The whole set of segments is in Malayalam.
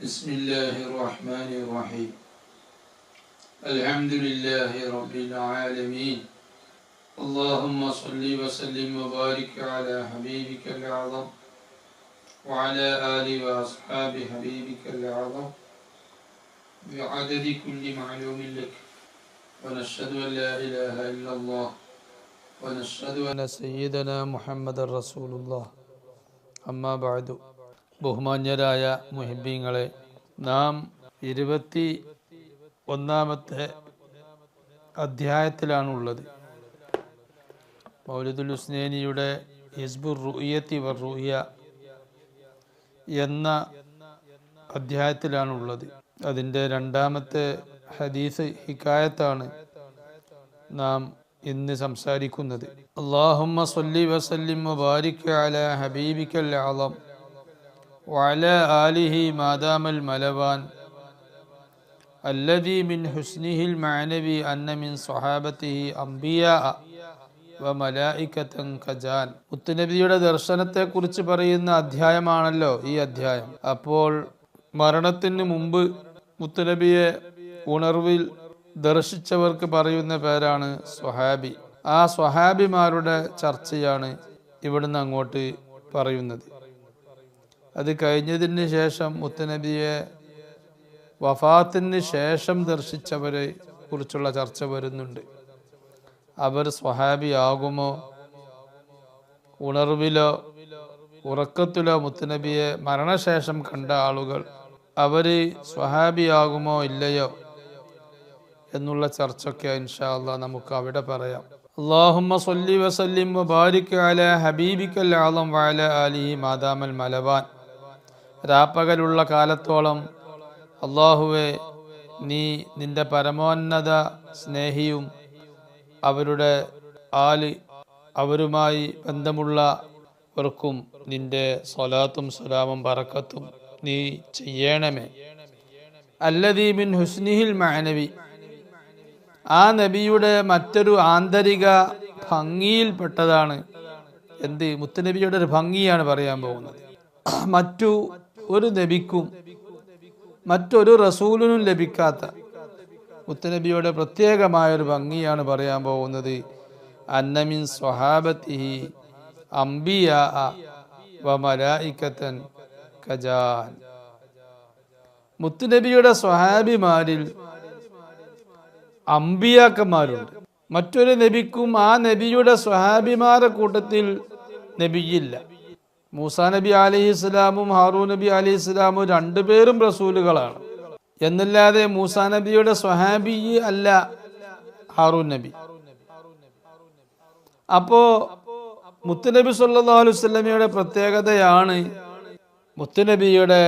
بسم الله الرحمن الرحيم الحمد لله رب العالمين اللهم صل وسلم وبارك على حبيبك الأعظم وعلى آله وأصحاب حبيبك الأعظم بعدد كل معلوم لك ونشهد أن لا إله إلا الله ونشهد أن سيدنا محمد رسول الله أما بعد ബഹുമാന്യരായ മുഹിബ്ബീങ്ങളെ, നാം 21-ാമത്തെ അധ്യായത്തിലാണുള്ളത്. മൗലിദുൽ ഹുസ്നൈനിയുടെ ഹിസ്ബുർ റുഇയത്തി വർ റുഇയ എന്ന അധ്യായത്തിലാണുള്ളത്. അതിൻ്റെ 2ാമത്തെ ഹദീസ് ഹിക്കായത്താണ് നാം ഇന്ന് സംസാരിക്കുന്നത്. അല്ലാഹുമ്മ സ്വല്ലി വസല്ലിം വബാരിക് അലാ ഹബീബിക്കൽ അഅ്ളം وعلى آله ما دام الملوان الذي من حسنه المعنوي أن من صحابته أنبياء وملائكة كجان. മുത്തുനബിയുടെ ദർശനത്തെക്കുറിച്ച് പറയുന്ന അധ്യായമാണല്ലോ ഈ അധ്യായം. അപ്പോൾ മരണത്തിന് മുമ്പ് മുത്തുനബിയെ ഉണർവിൽ ദർശിച്ചവർക്ക് പറയുന്ന പേരാണ് സ്വഹാബി. ആ സ്വഹാബിമാരുടെ ചർച്ചയാണ് ഇവിടുന്ന് അങ്ങോട്ട് പറയുന്നത്. അത് കഴിഞ്ഞതിന് ശേഷം മുത്തുനബിയെ വഫാത്തിന് ശേഷം ദർശിച്ചവരെ കുറിച്ചുള്ള ചർച്ച വരുന്നുണ്ട്. അവർ സ്വഹാബിയാകുമോ? ഉണർവിലോ ഉറക്കത്തിലോ മുത്തുനബിയെ മരണശേഷം കണ്ട ആളുകൾ അവർ സ്വഹാബിയാകുമോ ഇല്ലയോ എന്നുള്ള ചർച്ചയൊക്കെ ഇൻഷാ അല്ലാഹ് നമുക്ക് അവിടെ പറയാം. അല്ലാഹുമ്മ സ്വല്ലി വസല്ലിം വബാരിക് അലാ ഹബീബിക്കൽ അഅ്ളം വഅലാ ആലിഹി മാദാമൽ മലവാൻ. രാപ്പകലുള്ള കാലത്തോളം അല്ലാഹുവേ, നീ നിന്റെ പരമോന്നത സ്നേഹിയും അവരുടെ അവരുമായി ബന്ധമുള്ളവർക്കും നിന്റെ സ്വലാത്തും സലാമും ബറക്കത്തും നീ ചെയ്യണമേ. അല്ലദീ മിൻ ഹുസ്നിഹിൽ മഅനവി, ആ നബിയുടെ മറ്റൊരു ആന്തരിക ഭംഗിയിൽപ്പെട്ടതാണ്. എന്ത്? മുത്തുനബിയുടെ ഒരു ഭംഗിയാണ് പറയാൻ പോകുന്നത്. മറ്റു ഒരു നബിക്കും മറ്റൊരു റസൂലിനും ലഭിക്കാത്ത മുത്തുനബിയുടെ പ്രത്യേകമായൊരു ഭംഗിയാണ് പറയാൻ പോകുന്നത്. അന്നമിൻ സ്വഹാബത്തിഹി അംബിയാ വ മലായികതൻ കജാൻ. മുത്തുനബിയുടെ സ്വഹാബിമാരിൽ അംബിയാക്കന്മാരുണ്ട്. മറ്റൊരു നബിക്കും ആ നബിയുടെ സ്വഹാബിമാരുടെ കൂട്ടത്തിൽ നബിയില്ല. മൂസാ നബി അലൈഹിസ്സലാമും ഹാറൂൻ നബി അലൈഹിസ്സലാമും രണ്ടുപേരും റസൂലുകളാണ് എന്നല്ലാതെ മൂസാ നബിയുടെ സ്വഹാബി അല്ല ഹാറൂൻ നബി. അപ്പോ മുത്തുനബി സല്ലല്ലാഹു അലൈഹി വസല്ലമയുടെ പ്രത്യേകതയാണ് മുത്തുനബിയുടെ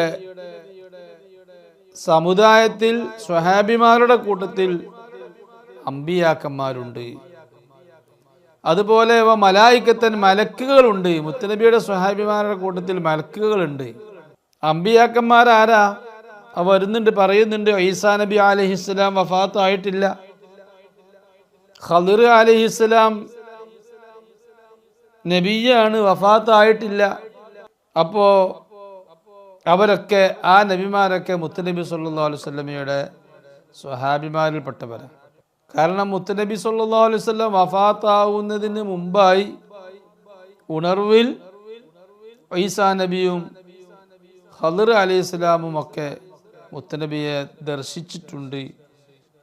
സമുദായത്തിൽ സ്വഹാബിമാരുടെ കൂട്ടത്തിൽ അമ്പിയാക്കന്മാരുണ്ട്. അതുപോലെ മലായികത്തൻ മലക്കുകളുണ്ട്. മുത്തുനബിയുടെ സ്വഹാബിമാരുടെ കൂട്ടത്തിൽ മലക്കുകളുണ്ട്. അമ്പിയാക്കന്മാരാരാ? വരുന്നുണ്ട്, പറയുന്നുണ്ട്. ഈസാ നബി അലൈഹിസ്സലാം വഫാത്ത് ആയിട്ടില്ല. ഖളിർ അലൈഹിസ്സലാം നബിയാണ്, വഫാത്ത് ആയിട്ടില്ല. അപ്പോ അവരൊക്കെ, ആ നബിമാരൊക്കെ മുത്തുനബി സല്ലല്ലാഹു അലൈഹി വസല്ലമയുടെ സ്വഹാബിമാരിൽപ്പെട്ടവരാണ്. കാരണം മുത്തുനബി സല്ലല്ലാഹു അലൈഹി വസല്ലം വഫാത്താവുന്നതിന് മുമ്പായി ഉണർവിൽ ഈസാ നബിയും ഖളിർ അലൈഹിസ്സലാമും ഒക്കെ മുത്തുനബിയെ ദർശിച്ചിട്ടുണ്ട്,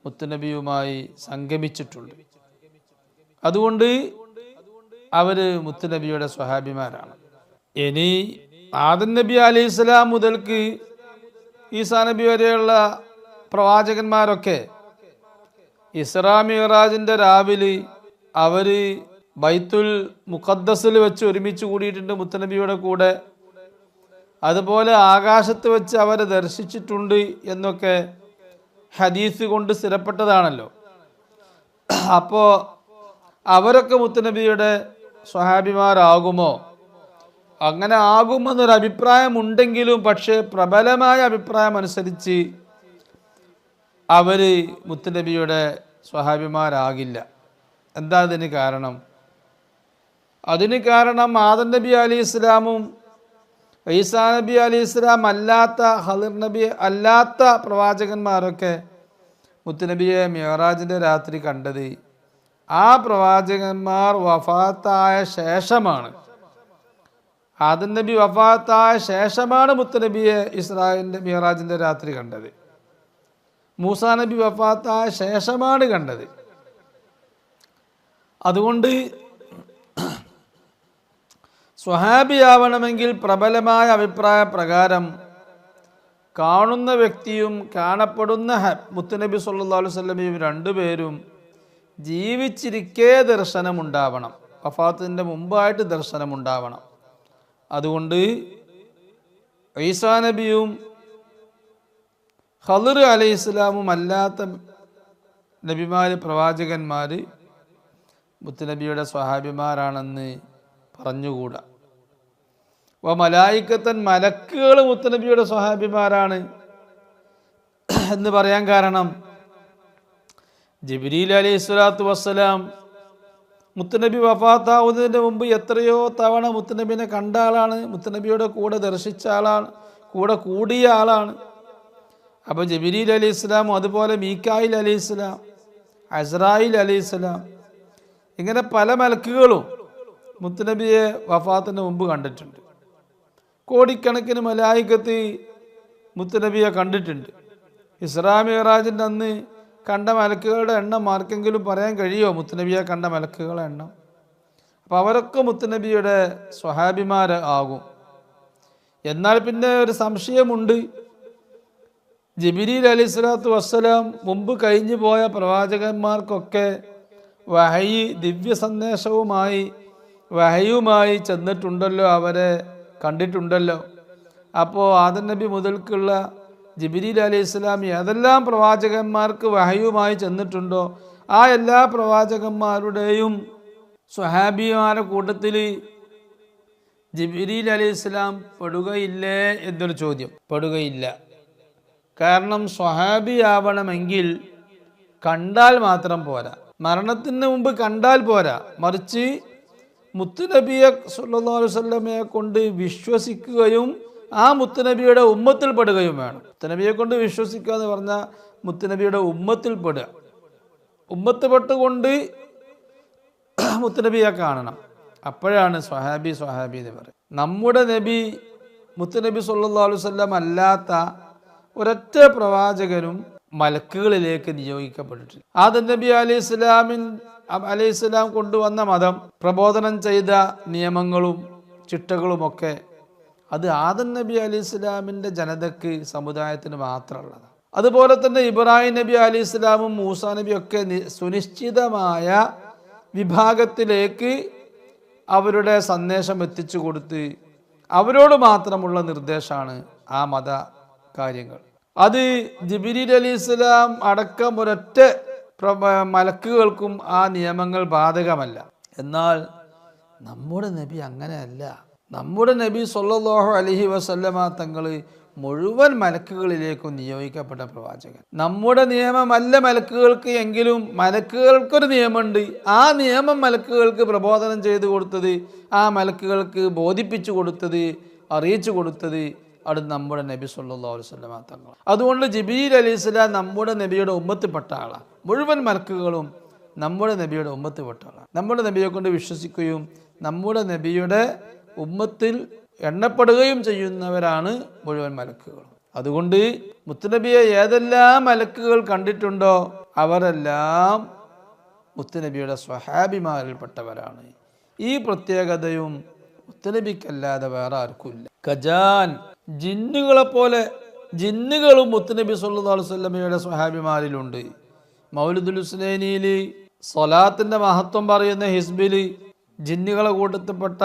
മുത്തുനബിയുമായി സംഗമിച്ചിട്ടുണ്ട്. അതുകൊണ്ട് അവര് മുത്തുനബിയുടെ സ്വഹാബിമാരാണ്. ഇനി ആദം നബി അലൈഹിസ്സലാം മുതൽക്ക് ഈസാ നബി വരെയുള്ള പ്രവാചകന്മാരൊക്കെ ഇസ്രാ മിഅ്റാജിന്റെ രാവിലെ അവര് ബൈത്തുൽ മുഖദ്ദസിൽ വെച്ച് ഒരുമിച്ച് കൂടിയിട്ടുണ്ട് മുത്തുനബിയുടെ കൂടെ. അതുപോലെ ആകാശത്ത് വെച്ച് അവരെ ദർശിച്ചിട്ടുണ്ട് എന്നൊക്കെ ഹദീസ് കൊണ്ട് സ്ഥിരപ്പെട്ടതാണല്ലോ. അപ്പോ അവരൊക്കെ മുത്തുനബിയുടെ സ്വഹാബിമാരാകുമോ? അങ്ങനെ ആകുമെന്നൊരു അഭിപ്രായം ഉണ്ടെങ്കിലും, പക്ഷേ പ്രബലമായ അഭിപ്രായം അനുസരിച്ച് അവര് മുത്തുനബിയുടെ സ്വഹാബിമാരാകില്ല. എന്താ അതിന് കാരണം? അതിന് കാരണം ആദം നബി അലൈഹി ഇസ്ലാമും ഈസാ നബി അലൈഹി ഇസ്ലാം അല്ലാത്ത, ഖളിർ നബി അല്ലാത്ത പ്രവാചകന്മാരൊക്കെ മുത്തുനബിയെ മിഅ്റാജിൻ്റെ രാത്രി കണ്ടത് ആ പ്രവാചകന്മാർ വഫാത്തായ ശേഷമാണ്. ആദം നബി വഫാത്തായ ശേഷമാണ് മുത്തുനബിയെ ഇസ്രായിലിൻ്റെ മിഅ്റാജിൻ്റെ രാത്രി കണ്ടത്. മൂസാ നബി വഫാത്തായ ശേഷമാണ് കണ്ടത്. അതുകൊണ്ട് സ്വഹാബിയാവണമെങ്കിൽ പ്രബലമായ അഭിപ്രായ പ്രകാരം കാണുന്ന വ്യക്തിയും കാണപ്പെടുന്ന മുത്തുനബി സല്ലല്ലാഹു അലൈഹി വസല്ലമയും രണ്ടുപേരും ജീവിച്ചിരിക്കേ ദർശനമുണ്ടാവണം, വഫാത്തിൻ്റെ മുമ്പായിട്ട് ദർശനമുണ്ടാവണം. അതുകൊണ്ട് ഈസാ നബിയും ഖളിർ അലൈഹിസ്സലാമും അല്ലാത്ത നബിമാർ, പ്രവാചകന്മാർ മുത്തുനബിയുടെ സ്വഹാബിമാരാണെന്ന് പറഞ്ഞുകൂടാ. മലായിക്കത്തൻ, മലക്കുകൾ മുത്തുനബിയുടെ സ്വഹാബിമാരാണ് എന്ന് പറയാൻ കാരണം ജിബ്രീൽ അലൈഹി സ്വലാത്തു വസ്സലാം മുത്തുനബി വഫാത്താവുന്നതിന് മുമ്പ് എത്രയോ തവണ മുത്തുനബിനെ കണ്ട ആളാണ്, മുത്തുനബിയുടെ കൂടെ ദർശിച്ച ആളാണ്, കൂടെ കൂടിയ ആളാണ്. അപ്പോൾ ജിബ്രീൽ അലൈഹി സ്വലാം, അതുപോലെ മീകായിൽ അലൈഹി സ്വലാം, അസ്രായിൽ അലൈഹി സ്വലാം, ഇങ്ങനെ പല മലക്കുകളും മുത്തുനബിയെ വഫാത്തിന് മുമ്പ് കണ്ടിട്ടുണ്ട്. കോടിക്കണക്കിന് മലായിക്കത്ത് മുത്തുനബിയെ കണ്ടിട്ടുണ്ട്. ഇസ്രാ മിഅ്റാജിൻ്റെ അന്ന് കണ്ട മലക്കുകളുടെ എണ്ണം ആർക്കെങ്കിലും പറയാൻ കഴിയുമോ? മുത്തുനബിയെ കണ്ട മലക്കുകളുടെ എണ്ണം. അപ്പോൾ അവരൊക്കെ മുത്തുനബിയുടെ സ്വഹാബിമാർ ആകും. എന്നാൽ പിന്നെ ഒരു സംശയമുണ്ട്. ജിബ്രീൽ അലൈഹി സ്വലാത്തു വസ്സലാം മുമ്പ് കഴിഞ്ഞു പോയ പ്രവാചകന്മാർക്കൊക്കെ വഹയി, ദിവ്യ സന്ദേശവുമായി വഹയുമായി ചെന്നിട്ടുണ്ടല്ലോ, അവരെ കണ്ടിട്ടുണ്ടല്ലോ. അപ്പോൾ ആദം നബി മുതൽക്കുള്ള ജിബ്രീൽ അലൈഹി സ്വലാം ഏതെല്ലാം പ്രവാചകന്മാർക്ക് വഹയുമായി ചെന്നിട്ടുണ്ടോ ആ എല്ലാ പ്രവാചകന്മാരുടെയും സ്വഹാബിമാരുടെ കൂട്ടത്തിൽ ജിബ്രീൽ അലൈഹി സ്വലാം പെടുകയില്ലേ എന്നൊരു ചോദ്യം. പെടുകയില്ല. കാരണം സ്വഹാബിയാവണമെങ്കിൽ കണ്ടാൽ മാത്രം പോരാ, മരണത്തിന് മുമ്പ് കണ്ടാൽ പോരാ, മറിച്ച് മുത്തുനബിയെ സല്ലല്ലാഹു അലൈഹി വസല്ലമയെ കൊണ്ട് വിശ്വസിക്കുകയും ആ മുത്തുനബിയുടെ ഉമ്മത്തിൽ പെടുകയും വേണം. മുത്തുനബിയെ കൊണ്ട് വിശ്വസിക്കുക എന്ന് പറഞ്ഞാൽ മുത്തുനബിയുടെ ഉമ്മത്തിൽ പെടുക. ഉമ്മത്ത് പെട്ടുകൊണ്ട് മുത്തുനബിയെ കാണണം. അപ്പോഴാണ് സ്വഹാബി എന്ന് പറയുന്നത്. നമ്മുടെ നബി മുത്തുനബി സല്ലല്ലാഹു അലൈഹി വസല്ലം അല്ലാത്ത ഒരൊറ്റ പ്രവാചകനും മലക്കുകളിലേക്ക് നിയോഗിക്കപ്പെട്ടിട്ടില്ല. ആദം നബി അലൈഹിസ്സലാം കൊണ്ടുവന്ന മതം, പ്രബോധനം ചെയ്ത നിയമങ്ങളും ചിട്ടകളുമൊക്കെ അത് ആദം നബി അലൈഹിസ്സലാമിൻ്റെ ജനതയ്ക്ക്, സമുദായത്തിന് മാത്രമുള്ളതാണ്. അതുപോലെ തന്നെ ഇബ്രാഹിം നബി അലൈഹിസ്സലാമും മൂസാ നബിയൊക്കെ സുനിശ്ചിതമായ വിഭാഗത്തിലേക്ക് അവരുടെ സന്ദേശം എത്തിച്ചു കൊടുത്ത് അവരോട് മാത്രമുള്ള നിർദ്ദേശമാണ് ആ മത കാര്യങ്ങൾ. അത് ജിബ്രീൽ അലൈഹിസ്സലാം അടക്കം ഒരൊറ്റ മലക്കുകൾക്കും ആ നിയമങ്ങൾ ബാധകമല്ല. എന്നാൽ നമ്മുടെ നബി അങ്ങനെയല്ല. നമ്മുടെ നബി സല്ലല്ലാഹു അലൈഹി വസല്ലമ തങ്ങൾ മുഴുവൻ മലക്കുകളിലേക്കും നിയോഗിക്കപ്പെട്ട പ്രവാചകൻ. നമ്മുടെ നിയമമല്ല മലക്കുകൾക്ക് എങ്കിലും മലക്കുകൾക്കൊരു നിയമമുണ്ട്. ആ നിയമം മലക്കുകൾക്ക് പ്രബോധനം ചെയ്തു കൊടുത്തത്, ആ മലക്കുകൾക്ക് ബോധിപ്പിച്ചു കൊടുത്തത്, അറിയിച്ചു കൊടുത്തത് അത് നമ്മുടെ നബി സല്ലല്ലാഹു അലൈഹി വസല്ലമ തങ്ങൾ. അതുകൊണ്ട് ജിബ്രീൽ അലൈഹിസ്സലാം നമ്മുടെ നബിയുടെ ഉമ്മത്തിൽപ്പെട്ട ആളാണ്. മുഴുവൻ മലക്കുകളും നമ്മുടെ നബിയുടെ ഉമ്മത്തിൽപ്പെട്ട ആളാണ്. നമ്മുടെ നബിയെ കൊണ്ട് വിശ്വസിക്കുകയും നമ്മുടെ നബിയുടെ ഉമ്മത്തിൽ എണ്ണപ്പെടുകയും ചെയ്യുന്നവരാണ് മുഴുവൻ മലക്കുകളും. അതുകൊണ്ട് മുത്തുനബിയെ ഏതെല്ലാം മലക്കുകൾ കണ്ടിട്ടുണ്ടോ അവരെല്ലാം മുത്തുനബിയുടെ സ്വഹാബിമാരിൽപ്പെട്ടവരാണ്. ഈ പ്രത്യേകതയും മുത്തുനബിക്കല്ലാതെ വേറെ ആർക്കുമില്ല. ഖജാൻ, ജിന്നുകളെപ്പോലെ ജിന്നുകളും മുത്തുനബി സല്ലല്ലാഹു അലൈഹി വസല്ലമയുടെ സ്വഹാബിമാരിലുണ്ട്. മൗലിദുൽ ഹുസ്നൈനിയിൽ സ്വലാത്തിന്റെ മഹത്വം പറയുന്ന ഹിസ്ബിൽ ജിന്നുകളെ കൂട്ടത്തിൽപ്പെട്ട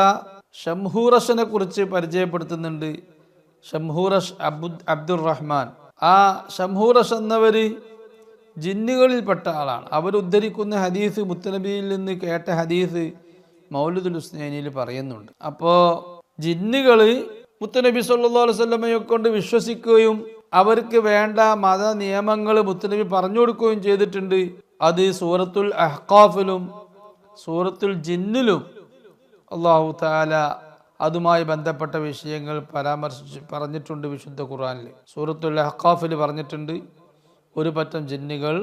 ഷംഹൂറഷിനെ കുറിച്ച് പരിചയപ്പെടുത്തുന്നുണ്ട്. ഷംഹൂറഷ് അബ്ദുറഹ്മാൻ. ആ ഷംഹൂറഷ് എന്നവർ ജിന്നുകളിൽപ്പെട്ട ആളാണ്. അവരുദ്ധരിക്കുന്ന ഹദീസ്, മുത്തുനബിയിൽ നിന്ന് കേട്ട ഹദീസ് മൗലിദുൽ ഹുസ്നൈനിയിൽ പറയുന്നുണ്ട്. അപ്പോൾ ജിന്നുകൾ മുത്തുനബി സല്ലല്ലാഹു അലൈഹി വസല്ലമയെ കൊണ്ട് വിശ്വസിക്കുകയും അവർക്ക് വേണ്ട മത നിയമങ്ങൾ മുത്തുനബി പറഞ്ഞു കൊടുക്കുകയും ചെയ്തിട്ടുണ്ട്. അത് സൂറത്തുൽ അഹ്ഖാഫിലും സൂറത്തുൽ ജിന്നിലും അല്ലാഹു തആല അതുമായി ബന്ധപ്പെട്ട വിഷയങ്ങൾ പറഞ്ഞിട്ടുണ്ട് വിശുദ്ധ ഖുർആനിൽ. സൂറത്തുൽ അഹ്ഖാഫിൽ പറഞ്ഞിട്ടുണ്ട്, ഒരു പറ്റം ജിന്നുകൾ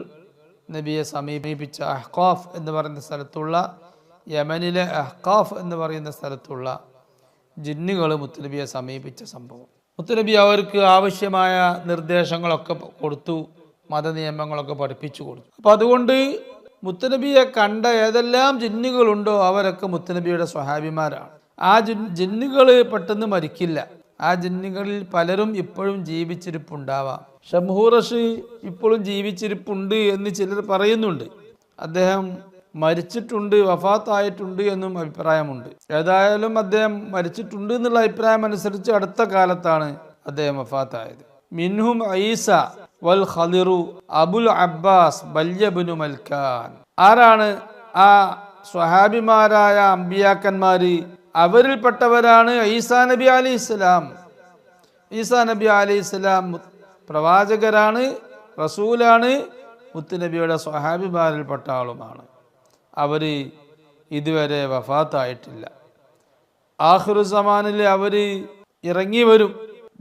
നബിയെ സമീപിച്ച അഹ്ഖാഫ് എന്ന് പറയുന്ന സ്ഥലത്തുള്ള, യമനിലെ അഹ്ഖാഫ് എന്ന് പറയുന്ന സ്ഥലത്തുള്ള ജിന്നുകൾ മുത്തുനബിയെ സമീപിച്ച സംഭവം. മുത്തുനബി അവർക്ക് ആവശ്യമായ നിർദ്ദേശങ്ങളൊക്കെ കൊടുത്തു, മതനിയമങ്ങളൊക്കെ പഠിപ്പിച്ചു കൊടുത്തു. അപ്പം അതുകൊണ്ട് മുത്തുനബിയെ കണ്ട ഏതെല്ലാം ജിന്നുകളുണ്ടോ അവരൊക്കെ മുത്തുനബിയുടെ സ്വഹാബിമാരാണ്. ആ ജിന്നുകൾ പെട്ടെന്ന് മരിക്കില്ല. ആ ജിന്നുകളിൽ പലരും ഇപ്പോഴും ജീവിച്ചിരിപ്പുണ്ടാവാം. ഷംഹൂറഷ് ഇപ്പോഴും ജീവിച്ചിരിപ്പുണ്ട് എന്ന് ചിലർ പറയുന്നുണ്ട്. അദ്ദേഹം മരിച്ചിട്ടുണ്ട്, വഫാത്തായിട്ടുണ്ട് എന്നും അഭിപ്രായമുണ്ട്. ഏതായാലും അദ്ദേഹം മരിച്ചിട്ടുണ്ട് എന്നുള്ള അഭിപ്രായം അനുസരിച്ച് അടുത്ത കാലത്താണ് അദ്ദേഹം വഫാത്തായത്. മിൻഹും ഈസ വൽ ഖദിറു അബുൽ അബ്ബാസ് ബല്യബ്നു മൽക്കാൻ. ആരാണ് ആ സ്വഹാബിമാരായ അമ്പിയാക്കന്മാര്? അവരിൽപ്പെട്ടവരാണ് ഈസാ നബി അലൈഹിസ്സലാം. ഈസാ നബി അലൈഹിസ്സലാം പ്രവാചകരാണ്, റസൂലാണ്, മുത്തുനബിയുടെ സ്വഹാബിമാരിൽപ്പെട്ട ആളുമാണ്. അവർ ഇതുവരെ വഫാത്തായിട്ടില്ല. ആഖിറു സമാനിൽ അവർ ഇറങ്ങി വരും.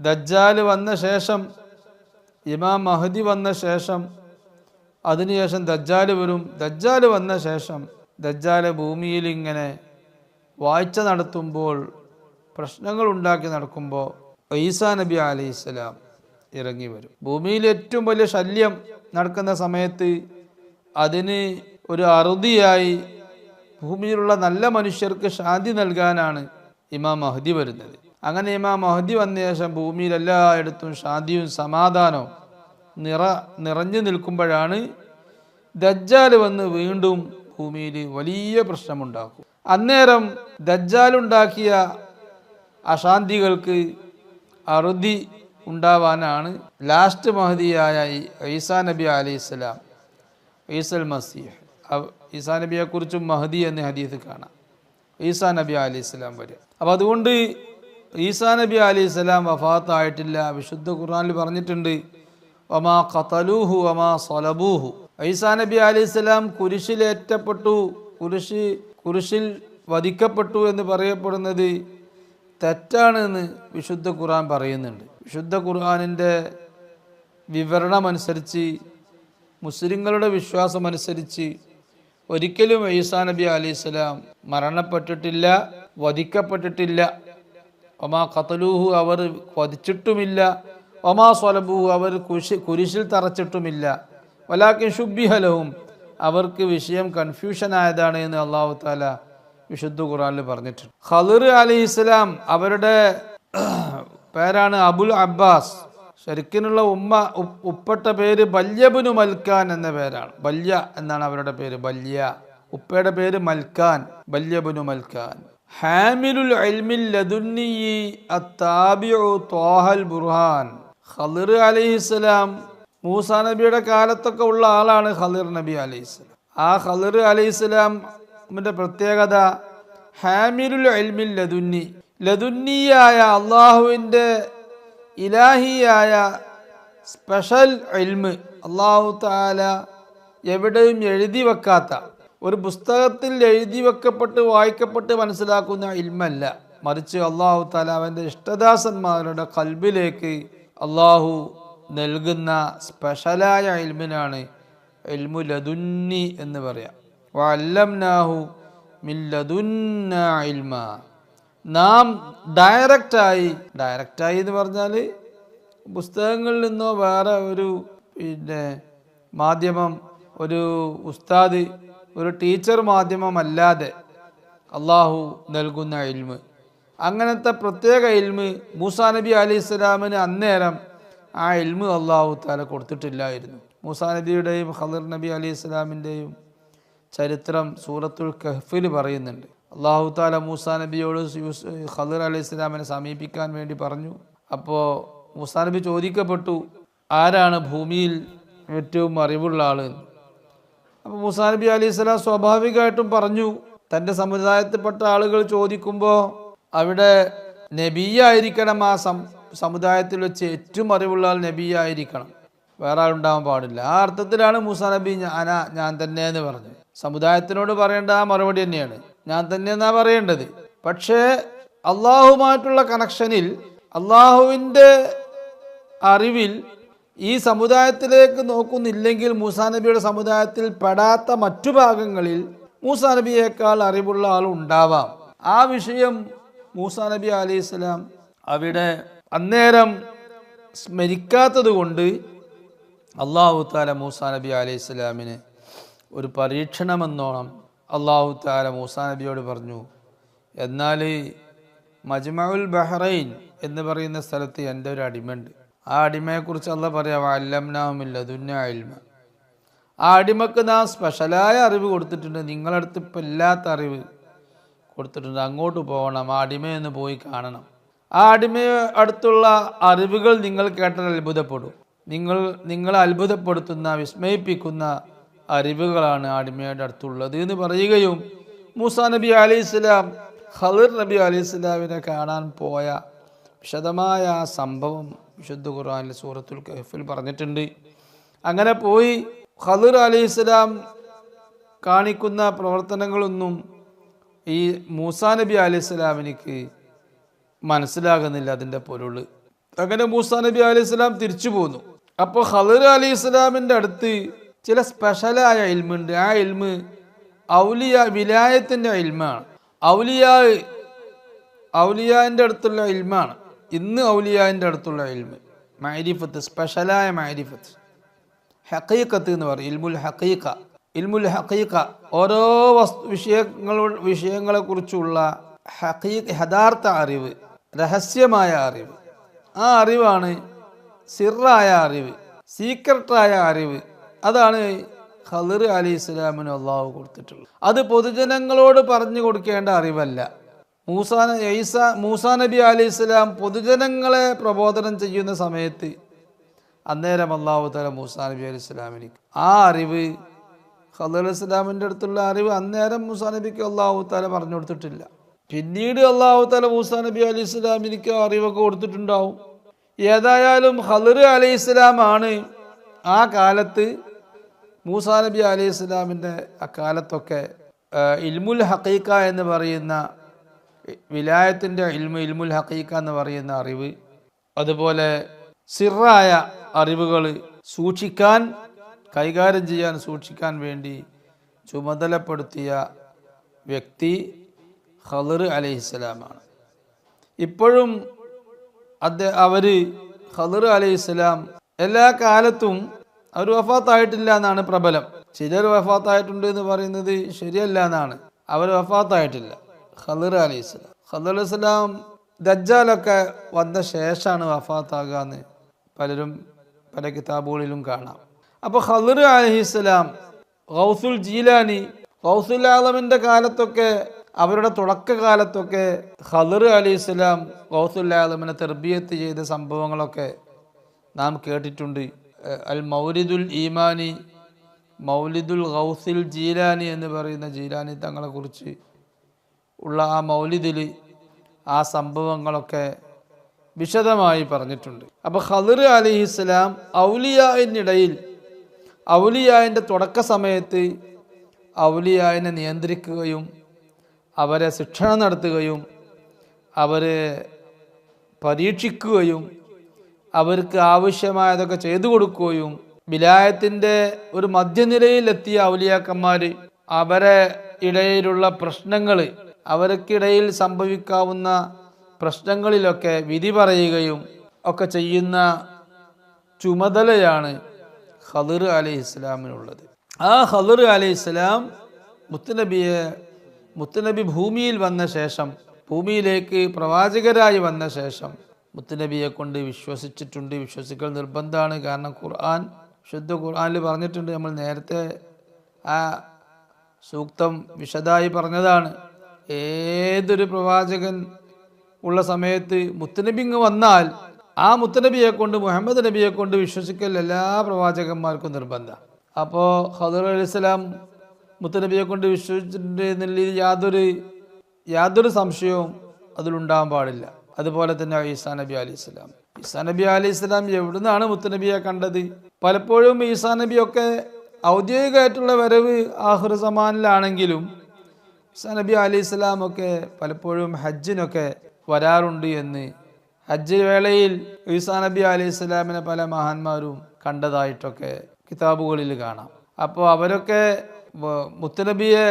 ദജ്ജാൽ വന്ന ശേഷം, ഇമാം മഹദി വന്ന ശേഷം, അതിനുശേഷം ദജ്ജാൽ വരും. ദജ്ജാൽ വന്ന ശേഷം ദജ്ജാൽ ഭൂമിയിൽ ഇങ്ങനെ വാഴ്ച നടത്തുമ്പോൾ, പ്രശ്നങ്ങൾ ഉണ്ടാക്കി നടക്കുമ്പോൾ ഈസാ നബി അലൈഹിസ്സലാം ഇറങ്ങി വരും. ഭൂമിയിൽ ഏറ്റവും വലിയ ശല്യം നടക്കുന്ന സമയത്ത് അതിന് ഒരു അറുതിയായി ഭൂമിയിലുള്ള നല്ല മനുഷ്യർക്ക് ശാന്തി നൽകാനാണ് ഇമാം മഹദി വരുന്നത്. അങ്ങനെ ഇമാം മഹദി വന്ന ശേഷം ഭൂമിയിൽ എല്ലായിടത്തും ശാന്തിയും സമാധാനവും നിറഞ്ഞു നിൽക്കുമ്പോഴാണ് ദജ്ജാൽ വന്ന് വീണ്ടും ഭൂമിയിൽ വലിയ പ്രശ്നമുണ്ടാക്കും. അന്നേരം ദജ്ജാലുണ്ടാക്കിയ അശാന്തികൾക്ക് അറുതി ഉണ്ടാവാനാണ് ലാസ്റ്റ് മഹദിയായ ഈസാ നബി അലൈഹിസ്സലാം, ഈസൽ മസീഹ്. ഈസാ നബിയെക്കുറിച്ചും മഹദി എന്ന ഹദീസ് കാണാം. ഈസാ നബി അലൈഹിസ്സലാം വരും. അപ്പം അതുകൊണ്ട് ഈസാ നബി അലൈഹിസ്സലാം വഫാത്തായിട്ടില്ല. വിശുദ്ധ ഖുർആനിൽ പറഞ്ഞിട്ടുണ്ട്, വമാ ഖതലൂഹു വമാ സലബൂഹു. ഈസാ നബി അലൈഹിസ്സലാം കുരിശിലേറ്റപ്പെട്ടു, കുരിശിൽ വധിക്കപ്പെട്ടു എന്ന് പറയപ്പെടുന്നത് തെറ്റാണെന്ന് വിശുദ്ധ ഖുർആൻ പറയുന്നുണ്ട്. വിശുദ്ധ ഖുർആനിൻ്റെ വിവരണമനുസരിച്ച്, മുസ്ലിങ്ങളുടെ വിശ്വാസമനുസരിച്ച് ഒരിക്കലും ഈസാ നബി അലൈഹിസ്സലാം മരണപ്പെട്ടിട്ടില്ല, വധിക്കപ്പെട്ടിട്ടില്ല. ഒമാ ഖതലൂഹു, അവർ വധിച്ചിട്ടുമില്ല. ഒമാ സ്വലബൂഹു, അവർ കുരിശിൽ തറച്ചിട്ടുമില്ല. വലാകിൻ ശുബ്ബിഹ ലഹും, അവർക്ക് വിഷയം കൺഫ്യൂഷൻ ആയതാണ് എന്ന് അല്ലാഹു തആല വിശുദ്ധ ഖുർആനിൽ പറഞ്ഞിട്ടുണ്ട്. ഖളിർ അലൈഹിസ്സലാം, അവരുടെ പേരാണ് അബുൽ അബ്ബാസ്. ശരിക്കിനുള്ള ഉപ്പട്ട പേര് ബല്യബ്നു മൽക്കാൻ എന്ന പേരാണ്. ബല്യ എന്നാണ് അവരുടെ പേര്, ബല്യ. ഉപ്പയുടെ പേര് മൽക്കാൻ, ബല്യബ്നു മൽക്കാൻ. ഹാമിലുൽ ഇൽമിൽ ലദുന്നി അത്താബിഉ ത്വാഹൽ ബുർഹാൻ. ഖളിർ അലൈഹിസ്സലാം മൂസാ നബിയുടെ കാലത്തൊക്കെ ഉള്ള ആളാണ് ഖളിർ നബി അലൈഹിസ്സലാം. ആ ഖളിർ അലൈഹിസ്സലാമിന്റെ പ്രത്യേകത ഹാമിലുൽ ഇൽമിൽ ലദുന്നി, ലദുന്നിയായ അള്ളാഹുവിൻ്റെ ഇലാഹിയായ സ്പെഷ്യൽ ഇൽമ്, അള്ളാഹു തആല എവിടെയും എഴുതി വെക്കാത്ത, ഒരു പുസ്തകത്തിൽ എഴുതി വെക്കപ്പെട്ട് വായിക്കപ്പെട്ട് മനസ്സിലാക്കുന്ന ഇൽമല്ല, മറിച്ച് അള്ളാഹു തആല അവൻ്റെ ഇഷ്ടദാസന്മാരുടെ ഖൽബിലേക്ക് അള്ളാഹു നൽകുന്ന സ്പെഷ്യലായ ഇൽമിനാണ് ഇൽമു ലദുന്നി എന്ന് പറയാം. വഅല്ലംനാഹു മിൻ ലദുന്നാ ഇൽമ. നാം ഡയറക്റ്റായി എന്ന് പറഞ്ഞാൽ പുസ്തകങ്ങളിൽ നിന്നോ വേറെ ഒരു മാധ്യമം, ഒരു ഉസ്താദ്, ഒരു ടീച്ചർ മാധ്യമമല്ലാതെ അള്ളാഹു നൽകുന്ന ഇൽമ്, അങ്ങനത്തെ പ്രത്യേക ഇൽമ് മൂസാ നബി അലൈഹിസ്സലാമിന് അന്നേരം ആ ഇൽമ് അള്ളാഹു തആല കൊടുത്തിട്ടില്ലായിരുന്നു. മൂസാ നബിയുടെയും ഖളിർ നബി അലൈഹിസ്സലാമിൻ്റെയും ചരിത്രം സൂറത്തുൽ കഹ്ഫിൽ പറയുന്നുണ്ട്. അള്ളാഹു തആല മൂസാ നബിയോട് ഖളിർ അലൈഹിസ്സലാമിനെ സമീപിക്കാൻ വേണ്ടി പറഞ്ഞു. അപ്പോൾ മൂസാ നബി ചോദിക്കപ്പെട്ടു, ആരാണ് ഭൂമിയിൽ ഏറ്റവും അറിവുള്ള ആൾ? അപ്പോൾ മൂസാ നബി അലൈഹിസ്സലാം സ്വാഭാവികമായിട്ടും പറഞ്ഞു, തൻ്റെ സമുദായത്തിൽപ്പെട്ട ആളുകൾ ചോദിക്കുമ്പോൾ അവിടെ നബിയായിരിക്കണം, ആ സമുദായത്തിൽ വെച്ച് ഏറ്റവും അറിവുള്ള ആൾ നബിയായിരിക്കണം, വേറെ ആളുണ്ടാവാൻ പാടില്ല. ആ അർത്ഥത്തിലാണ് മൂസാ നബി ഞാൻ തന്നെ എന്ന് പറഞ്ഞു. സമുദായത്തിനോട് പറയേണ്ട ആ മറുപടി തന്നെയാണ്, ഞാൻ തന്നെ എന്നാ പറയേണ്ടത്. പക്ഷേ അള്ളാഹുമായിട്ടുള്ള കണക്ഷനിൽ, അള്ളാഹുവിൻ്റെ അറിവിൽ ഈ സമുദായത്തിലേക്ക് നോക്കുന്നില്ലെങ്കിൽ മൂസാ നബിയുടെ സമുദായത്തിൽ പെടാത്ത മറ്റു ഭാഗങ്ങളിൽ മൂസാ നബിയേക്കാൾ അറിവുള്ള ആളുണ്ടാവാം. ആ വിഷയം മൂസാ നബി അലൈഹിസ്സലാം അവിടെ അന്നേരം സ്മരിക്കാത്തത് കൊണ്ട് അള്ളാഹു താല മൂസാ നബി അലൈഹിസ്സലാമിന് ഒരു പരീക്ഷണമെന്നോണം അള്ളാഹു താല മൂസാ നബിയോട് പറഞ്ഞു, എന്നാൽ മജ്മഉൽ ബഹ്റൈൻ എന്ന് പറയുന്ന സ്ഥലത്ത് എൻ്റെ ഒരു അടിമയുണ്ട്. ആ അടിമയെക്കുറിച്ച് അള്ളാഹ് പറയാം, വഅല്ലംനാഹു മിൻ ലദുന്നാ ഇൽമ. ആ അടിമക്ക് നാം സ്പെഷ്യലായ അറിവ് കൊടുത്തിട്ടുണ്ട്, നിങ്ങളടുത്ത് ഇപ്പം ഇല്ലാത്ത അറിവ് കൊടുത്തിട്ടുണ്ട്. അങ്ങോട്ട് പോകണം, ആ അടിമയൊന്ന് പോയി കാണണം. ആ അടിമയെ അടുത്തുള്ള അറിവുകൾ നിങ്ങൾ കേട്ടാൽ അത്ഭുതപ്പെടും. നിങ്ങളെ അത്ഭുതപ്പെടുത്തുന്ന, വിസ്മയിപ്പിക്കുന്ന അറിവുകളാണ് ആ അടിമയുടെ അടുത്തുള്ളത് എന്ന് പറയുകയും മൂസാ നബി അലൈഹിസ്സലാം ഖളിർ നബി അലൈഹിസ്സലാമിനെ കാണാൻ പോയ വിശദമായ ആ സംഭവം വിശുദ്ധ ഖുർആനിൽ സൂറത്തുൽ കഹ്ഫിൽ പറഞ്ഞിട്ടുണ്ട്. അങ്ങനെ പോയി ഖളിർ അലൈഹിസ്സലാം കാണിക്കുന്ന പ്രവർത്തനങ്ങളൊന്നും ഈ മൂസാ നബി അലൈഹിസ്സലാമിനിക്ക് മനസ്സിലാകുന്നില്ല അതിൻ്റെ പൊരുൾ. അങ്ങനെ മൂസാ നബി അലൈഹിസ്സലാം തിരിച്ചു പോന്നു. അപ്പോൾ ഖളിർ അലൈഹിസ്സലാമിൻ്റെ അടുത്ത് ചില സ്പെഷ്യലായ ഇൽമുണ്ട്. ആ ഇൽമ് ഔലിയ വിലായത്തിൻ്റെ ഇൽമാണ്. ഔലിയാൻ്റെ അടുത്തുള്ള ഇൽമാണ്. ഇന്ന് ഔലിയാൻ്റെ അടുത്തുള്ള ഇൽമ് മഅരിഫത്ത്, സ്പെഷ്യലായ മഅരിഫത്ത്, ഹഖീഖത്ത് എന്ന് പറയും. ഇൽമുൽ ഹഖീഖ ഓരോ വിഷയങ്ങളെക്കുറിച്ചുള്ള യഥാർത്ഥ അറിവ്, രഹസ്യമായ അറിവ്. ആ അറിവാണ് സിറായ അറിവ്, സീക്രട്ടായ അറിവ്. അതാണ് ഖളിർ അലൈഹിസ്സലാമിന് അള്ളാഹു കൊടുത്തിട്ടുള്ളത്. അത് പൊതുജനങ്ങളോട് പറഞ്ഞു കൊടുക്കേണ്ട അറിവല്ല. മൂസാ നബി അലൈഹിസ്സലാം പൊതുജനങ്ങളെ പ്രബോധനം ചെയ്യുന്ന സമയത്ത് അന്നേരം അള്ളാഹു തആല മൂസാ നബി അലൈഹിസ്സലാമിന് ആ അറിവ്, ഖളിർ അലൈഹിസ്സലാമിൻ്റെ അടുത്തുള്ള അറിവ് അന്നേരം മൂസാ നബിക്ക് അള്ളാഹു തആല പറഞ്ഞു കൊടുത്തിട്ടില്ല. പിന്നീട് അള്ളാഹു തആല മൂസാ നബി അലൈഹിസ്സലാമിനിക്ക് അറിവൊക്കെ കൊടുത്തിട്ടുണ്ടാവും. ഏതായാലും ഖളിർ അലൈഹിസ്സലാമാണ് ആ കാലത്ത് മൂസാ നബി അലൈഹിസ്സലാമിൻ്റെ അക്കാലത്തൊക്കെ ഇൽമുൽ ഹഖീഖ എന്ന് പറയുന്ന വിലായത്തിൻ്റെ ഇൽമുൽ ഹഖീഖ എന്ന് പറയുന്ന അറിവ്, അതുപോലെ സിറായ അറിവുകൾ സൂക്ഷിക്കാൻ, കൈകാര്യം ചെയ്യാൻ, സൂക്ഷിക്കാൻ വേണ്ടി ചുമതലപ്പെടുത്തിയ വ്യക്തി ഖളിർ അലൈഹിസ്സലാമാണ്. ഇപ്പോഴും ഖളിർ അലൈഹിസ്സലാം എല്ലാ കാലത്തും അവർ വഫാത്തായിട്ടില്ല എന്നാണ് പ്രബലം. ചിലർ വഫാത്തായിട്ടുണ്ട് എന്ന് പറയുന്നത് ശരിയല്ല എന്നാണ്. അവർ വഫാത്തായിട്ടില്ല. ഖളിർ അലൈഹിസ്സലാം ദജ്ജാലൊക്കെ വന്ന ശേഷമാണ് വഫാത്താകുക എന്ന് പല കിതാബുകളിലും കാണാം. അപ്പോൾ ഖളിർ അലൈഹിസ്സലാം, ഗൗസുൽ ജീലാനി, ഗൗസുൽ ആലമിൻ്റെ കാലത്തൊക്കെ, അവരുടെ തുടക്കകാലത്തൊക്കെ ഖളിർ അലൈഹിസ്സലാം ഗൗസുൽ ആലമിനെ തർബിയത്ത് ചെയ്ത സംഭവങ്ങളൊക്കെ നാം കേട്ടിട്ടുണ്ട്. അൽ മൗലിദുൽ ഈമാനി, മൗലിദുൽ ഗൗസിൽ ജീലാനി എന്ന് പറയുന്ന ജീലാനി തങ്ങളെക്കുറിച്ച് ഉള്ള ആ മൗലിദിൽ ആ സംഭവങ്ങളൊക്കെ വിശദമായി പറഞ്ഞിട്ടുണ്ട്. അപ്പോൾ ഖളിർ അലൈഹിസ്സലാം ഔലിയായിനിടയിൽ, ഔലിയായിൻ്റെ തുടക്ക സമയത്ത് ഔലിയായിനെ നിയന്ത്രിക്കുകയും അവരെ ശിക്ഷണം നടത്തുകയും അവരെ പരീക്ഷിക്കുകയും അവർക്ക് ആവശ്യമായതൊക്കെ ചെയ്തു കൊടുക്കുകയും, വിലായത്തിൻ്റെ ഒരു മധ്യനിലയിലെത്തിയ ഔലിയാക്കന്മാർ അവരെ ഇടയിലുള്ള പ്രശ്നങ്ങൾ, അവർക്കിടയിൽ സംഭവിക്കാവുന്ന പ്രശ്നങ്ങളിലൊക്കെ വിധി പറയുകയും ഒക്കെ ചെയ്യുന്ന ചുമതലയാണ് ഖളിർ അലൈഹിസ്സലാമിനുള്ളത്. ആ ഖളിർ അലൈഹിസ്സലാം മുത്തുനബി ഭൂമിയിൽ വന്ന ശേഷം, ഭൂമിയിലേക്ക് പ്രവാചകരായി വന്ന ശേഷം മുത്തുനബിയെ കൊണ്ട് വിശ്വസിച്ചിട്ടുണ്ട്. വിശ്വസിക്കൽ നിർബന്ധമാണ്. കാരണം ശുദ്ധ ഖുർആനിൽ പറഞ്ഞിട്ടുണ്ട്. നമ്മൾ നേരത്തെ ആ സൂക്തം വിശദമായി പറഞ്ഞതാണ്. ഏതൊരു പ്രവാചകൻ ഉള്ള സമയത്ത് മുത്തുനബി വന്നാൽ ആ മുത്തുനബിയെ കൊണ്ട്, മുഹമ്മദ് നബിയെ കൊണ്ട് വിശ്വസിക്കൽ എല്ലാ പ്രവാചകന്മാർക്കും നിർബന്ധമാണ്. അപ്പോൾ ഖളിർ അലൈഹിസ്സലാം മുത്തുനബിയെ കൊണ്ട് വിശ്വസിച്ചിട്ടുണ്ട് എന്നുള്ളതിൽ യാതൊരു സംശയവും അതിലുണ്ടാകാൻ പാടില്ല. അതുപോലെ തന്നെ ഈസാ നബി അലൈഹിസ്സലാം എവിടുന്നാണ് മുത്തുനബിയെ കണ്ടത്? പലപ്പോഴും ഈസാ നബിയൊക്കെ ഔദ്യോഗികമായിട്ടുള്ള വരവ് ആഖിർ സമാനിലാണെങ്കിലും ഈസാ നബി അലൈഹിസ്സലാമൊക്കെ പലപ്പോഴും ഹജ്ജിനൊക്കെ വരാറുണ്ട് എന്ന് ഹജ്ജ് വേളയിൽ ഈസാ നബി അലൈഹി സ്വലാമിനെ പല മഹാന്മാരും കണ്ടതായിട്ടൊക്കെ കിതാബുകളിൽ കാണാം. അപ്പോൾ അവരൊക്കെ മുത്തുനബിയെ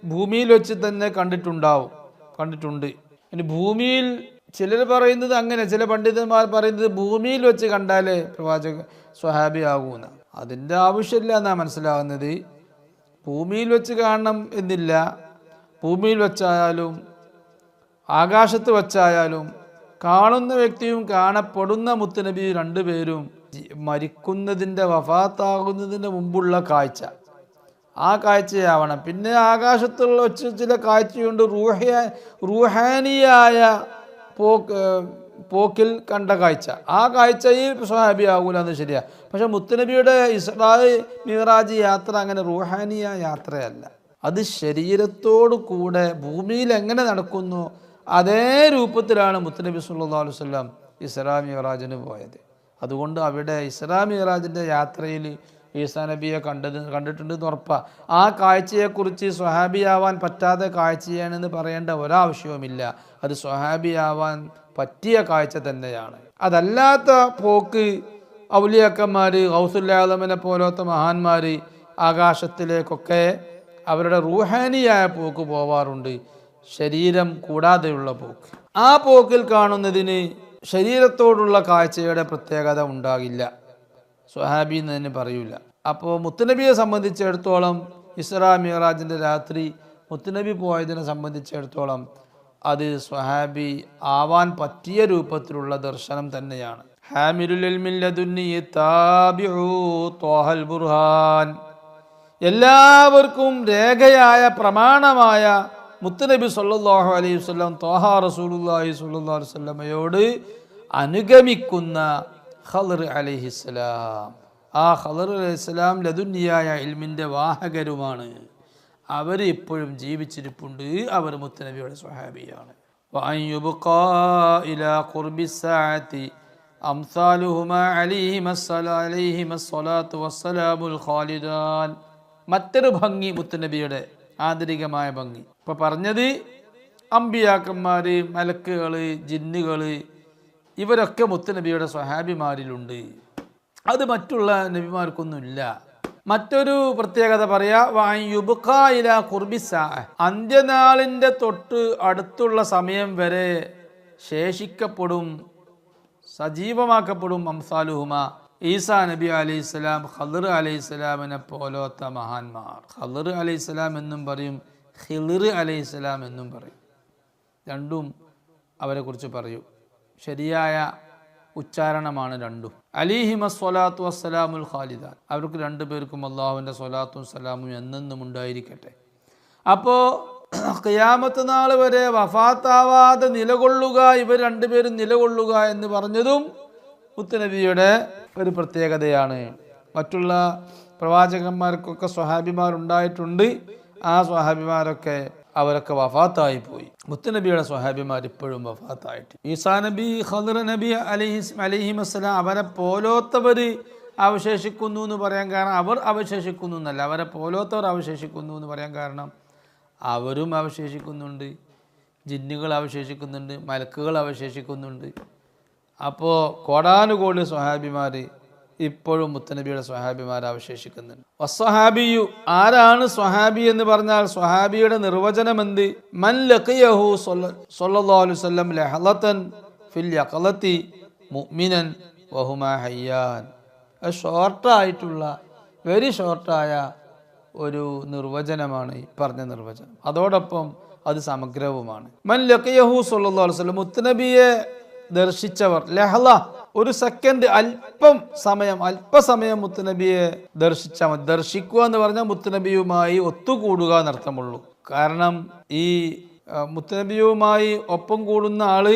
ഭൂമിയിൽ വെച്ച് തന്നെ കണ്ടിട്ടുണ്ട്. ഇനി ഭൂമിയിൽ ചിലർ പറയുന്നത് അങ്ങനെ, ചില പണ്ഡിതന്മാർ പറയുന്നത് ഭൂമിയിൽ വെച്ച് കണ്ടാലേ പ്രവാചക സ്വഹാബി ആകൂന്ന. അതിൻ്റെ ആവശ്യമില്ല എന്നാണ് മനസ്സിലാകുന്നത്. ഭൂമിയിൽ വെച്ച് കാണണം എന്നില്ല. ഭൂമിയിൽ വെച്ചായാലും ആകാശത്ത് വച്ചായാലും കാണുന്ന വ്യക്തിയും കാണപ്പെടുന്ന മുത്തുനബി രണ്ടുപേരും മരിക്കുന്നതിൻ്റെ വഫാത്താകുന്നതിൻ്റെ മുമ്പുള്ള കാഴ്ച, ആ കാഴ്ചയാവണം. പിന്നെ ആകാശത്തുള്ള വെച്ച് ചില കാഴ്ചയുണ്ട്, റൂഹാനിയായ പോക്കിൽ കണ്ട കാഴ്ച. ആ കാഴ്ചയിൽ സ്വഹാബി ആകൂല എന്ന് ശരിയാ. പക്ഷെ മുത്തുനബിയുടെ ഇസ്രാ മിഅ്റാജ് യാത്ര അങ്ങനെ റൂഹാനിയ യാത്രയല്ല. അത് ശരീരത്തോടു കൂടെ ഭൂമിയിൽ എങ്ങനെ നടക്കുന്നു അതേ രൂപത്തിലാണ് മുത്തുനബി സല്ലല്ലാഹു അലൈഹി വസല്ലം ഇസ്രാ മിഅ്റാജിന് പോയത്. അതുകൊണ്ട് അവിടെ ഇസ്രാ മിഅ്റാജിൻ്റെ യാത്രയിൽ ഈസാ നബിയെ കണ്ടിട്ടുണ്ടെന്ന് ഉറപ്പാണ്. ആ കാഴ്ചയെക്കുറിച്ച് സ്വഹാബിയാവാൻ പറ്റാത്ത കാഴ്ചയാണെന്ന് പറയേണ്ട ഒരാവശ്യവുമില്ല. അത് സ്വഹാബിയാവാൻ പറ്റിയ കാഴ്ച തന്നെയാണ്. അതല്ലാത്ത പോക്ക് ഔലിയാക്കന്മാർ, ഗൗസുൽ ആലമിനെ പോലത്തെ മഹാന്മാർ ആകാശത്തിലേക്കൊക്കെ അവരുടെ റൂഹാനിയായ പോക്ക് പോവാറുണ്ട്, ശരീരം കൂടാതെയുള്ള പോക്ക്. ആ പോക്കിൽ കാണുന്നതിന് ശരീരത്തോടുള്ള കാഴ്ചയുടെ പ്രത്യേകത ഉണ്ടാകില്ല, സ്വഹാബി എന്ന് തന്നെ പറയൂല. അപ്പോൾ മുത്തുനബിയെ സംബന്ധിച്ചിടത്തോളം ഇസ്രാ മിഅ്റാജിൻ്റെ രാത്രി മുത്തുനബി പോയതിനെ സംബന്ധിച്ചിടത്തോളം അത് സ്വഹാബി ആവാൻ പറ്റിയ രൂപത്തിലുള്ള ദർശനം തന്നെയാണ്. ഹാമിലുൽ ഇൽമിൽ ലദുന്നി താബിഉ ത്വാഹൽ ബുർഹാൻ, എല്ലാവർക്കും രേഖയായ പ്രമാണമായ മുത്തുനബി സല്ലല്ലാഹു അലൈഹി വസല്ലം ത്വാഹ റസൂലുള്ളാഹി സ്വല്ലല്ലാഹു അലൈഹി വസല്ലമയോട് അനുഗമിക്കുന്ന ഖളർ അലൈഹിസ്സലാം. ആ ഖളർ അലൈഹിസ്സലാം ലദുന്നിയായ ഇൽമിൻ്റെ വാഹകരുമാണ്. അവർ ഇപ്പോഴും ജീവിച്ചിരിപ്പുണ്ട്. അവർ മുത്തുനബിയുടെ സ്വഹാബിയാണ്. വഅൻ യുബ്ഖാ ഇലാ ഖുർബിസ്സാഅതി അംസാലുഹുമാ അലൈഹിമസ്സലാത്തു വസ്സലാമുൽ ഖാലിദാൻ. മറ്റൊരു ഭംഗി മുത്തുനബിയുടെ ആന്തരികമായ ഭംഗി. ഇപ്പോൾ പറഞ്ഞത് അമ്പിയാക്കന്മാർ, മലക്കുകൾ, ജിന്നുകൾ, ഇവരൊക്കെ മുത്തുനബിയുടെ സ്വഹാബിമാരിലുണ്ട്. അത് മറ്റുള്ള നബിമാർക്കൊന്നുമില്ല. മറ്റൊരു പ്രത്യേകത പറയാ, അന്ത്യനാളിൻ്റെ തൊട്ട് അടുത്തുള്ള സമയം വരെ ശേഷിക്കപ്പെടും, സജീവമാക്കപ്പെടും അംസാലുഹുമ, ഈസാ നബി അലൈഹിസ്സലാം, ഖളർ അലൈഹിസ്സലാമിനെ പോലത്തെ മഹാന്മാർ. ഖളർ അലൈഹിസ്സലാം എന്നും പറയും, ഖിളിർ അലൈഹിസ്സലാം എന്നും പറയും. രണ്ടും അവരെ കുറിച്ച് പറയും. ശരിയായ ഉച്ചാരണമാണ് രണ്ടും. അലൈഹിമസ്സലാത്തു വസ്സലാമുൽ ഖാലിദാൻ. അവർക്ക് രണ്ടുപേർക്കും അള്ളാഹുവിൻ്റെ സ്വലാത്തും സലാമും എന്നെന്നും ഉണ്ടായിരിക്കട്ടെ. അപ്പോൾ ഖിയാമത്ത് നാൾ വരെ വഫാത്താവാതെ നിലകൊള്ളുക, ഇവർ രണ്ടുപേരും നിലകൊള്ളുക എന്ന് പറഞ്ഞതും മുത്തുനബിയുടെ ഒരു പ്രത്യേകതയാണ്. മറ്റുള്ള പ്രവാചകന്മാർക്കൊക്കെ സ്വഹാബിമാരുണ്ടായിട്ടുണ്ട്. ആ സ്വഹാബിമാരൊക്കെ അവരൊക്കെ വഫാത്തായി പോയി. മുത്തുനബിയുടെ സ്വഹാബിമാർ ഇപ്പോഴും വഫാത്തായിട്ട്. ഈസാ നബി, ഖളർ നബി അലൈഹിമസ്സലാം അവരെ പോലോത്തവർ അവശേഷിക്കുന്നു എന്ന് പറയാൻ കാരണം, അവർ അവശേഷിക്കുന്നു എന്നല്ല, അവരെ പോലോത്തവർ അവശേഷിക്കുന്നു എന്ന് പറയാൻ കാരണം അവരും അവശേഷിക്കുന്നുണ്ട്, ജിന്നുകൾ അവശേഷിക്കുന്നുണ്ട്, മലക്കുകൾ അവശേഷിക്കുന്നുണ്ട്. അപ്പോൾ കോടാനുകോടി സ്വഹാബിമാർ ഇപ്പോഴും മുത്തുനബിയുടെ സ്വഹാബിമാർ അവശേഷിക്കുന്നുണ്ട്. വസ്സഹാബിയു, ആരാണ് സ്വഹാബി എന്ന് പറഞ്ഞാൽ സ്വഹാബിയുടെ നിർവചനം എന്ത്? മൻ ലഖിയഹു സ്വല്ലല്ലാഹു അലൈഹി വസല്ലം ലഹളതൻ ഫിൽ യഖലതി മുഅ്മിനൻ വഹുമാ ഹയ്യാൻ. ഷോർട്ടായിട്ടുള്ള, വെരി ഷോർട്ടായ ഒരു നിർവചനമാണ് ഈ പറഞ്ഞ നിർവചനം. അതോടൊപ്പം അത് സമഗ്രവുമാണ്. മൻ ലഖിയഹു സ്വല്ലല്ലാഹു അലൈഹി വസല്ലം, മുത്തുനബിയെ ദർശിച്ചവർ, ലഹള ഒരു സെക്കൻഡ്, അല്പസമയം മുത്തുനബിയെ ദർശിച്ചാൽ മതി. ദർശിക്കുക എന്ന് പറഞ്ഞാൽ മുത്തുനബിയുമായി ഒത്തുകൂടുക എന്നർത്ഥമുള്ളൂ. കാരണം ഈ മുത്തുനബിയുമായി ഒപ്പം കൂടുന്ന ആള്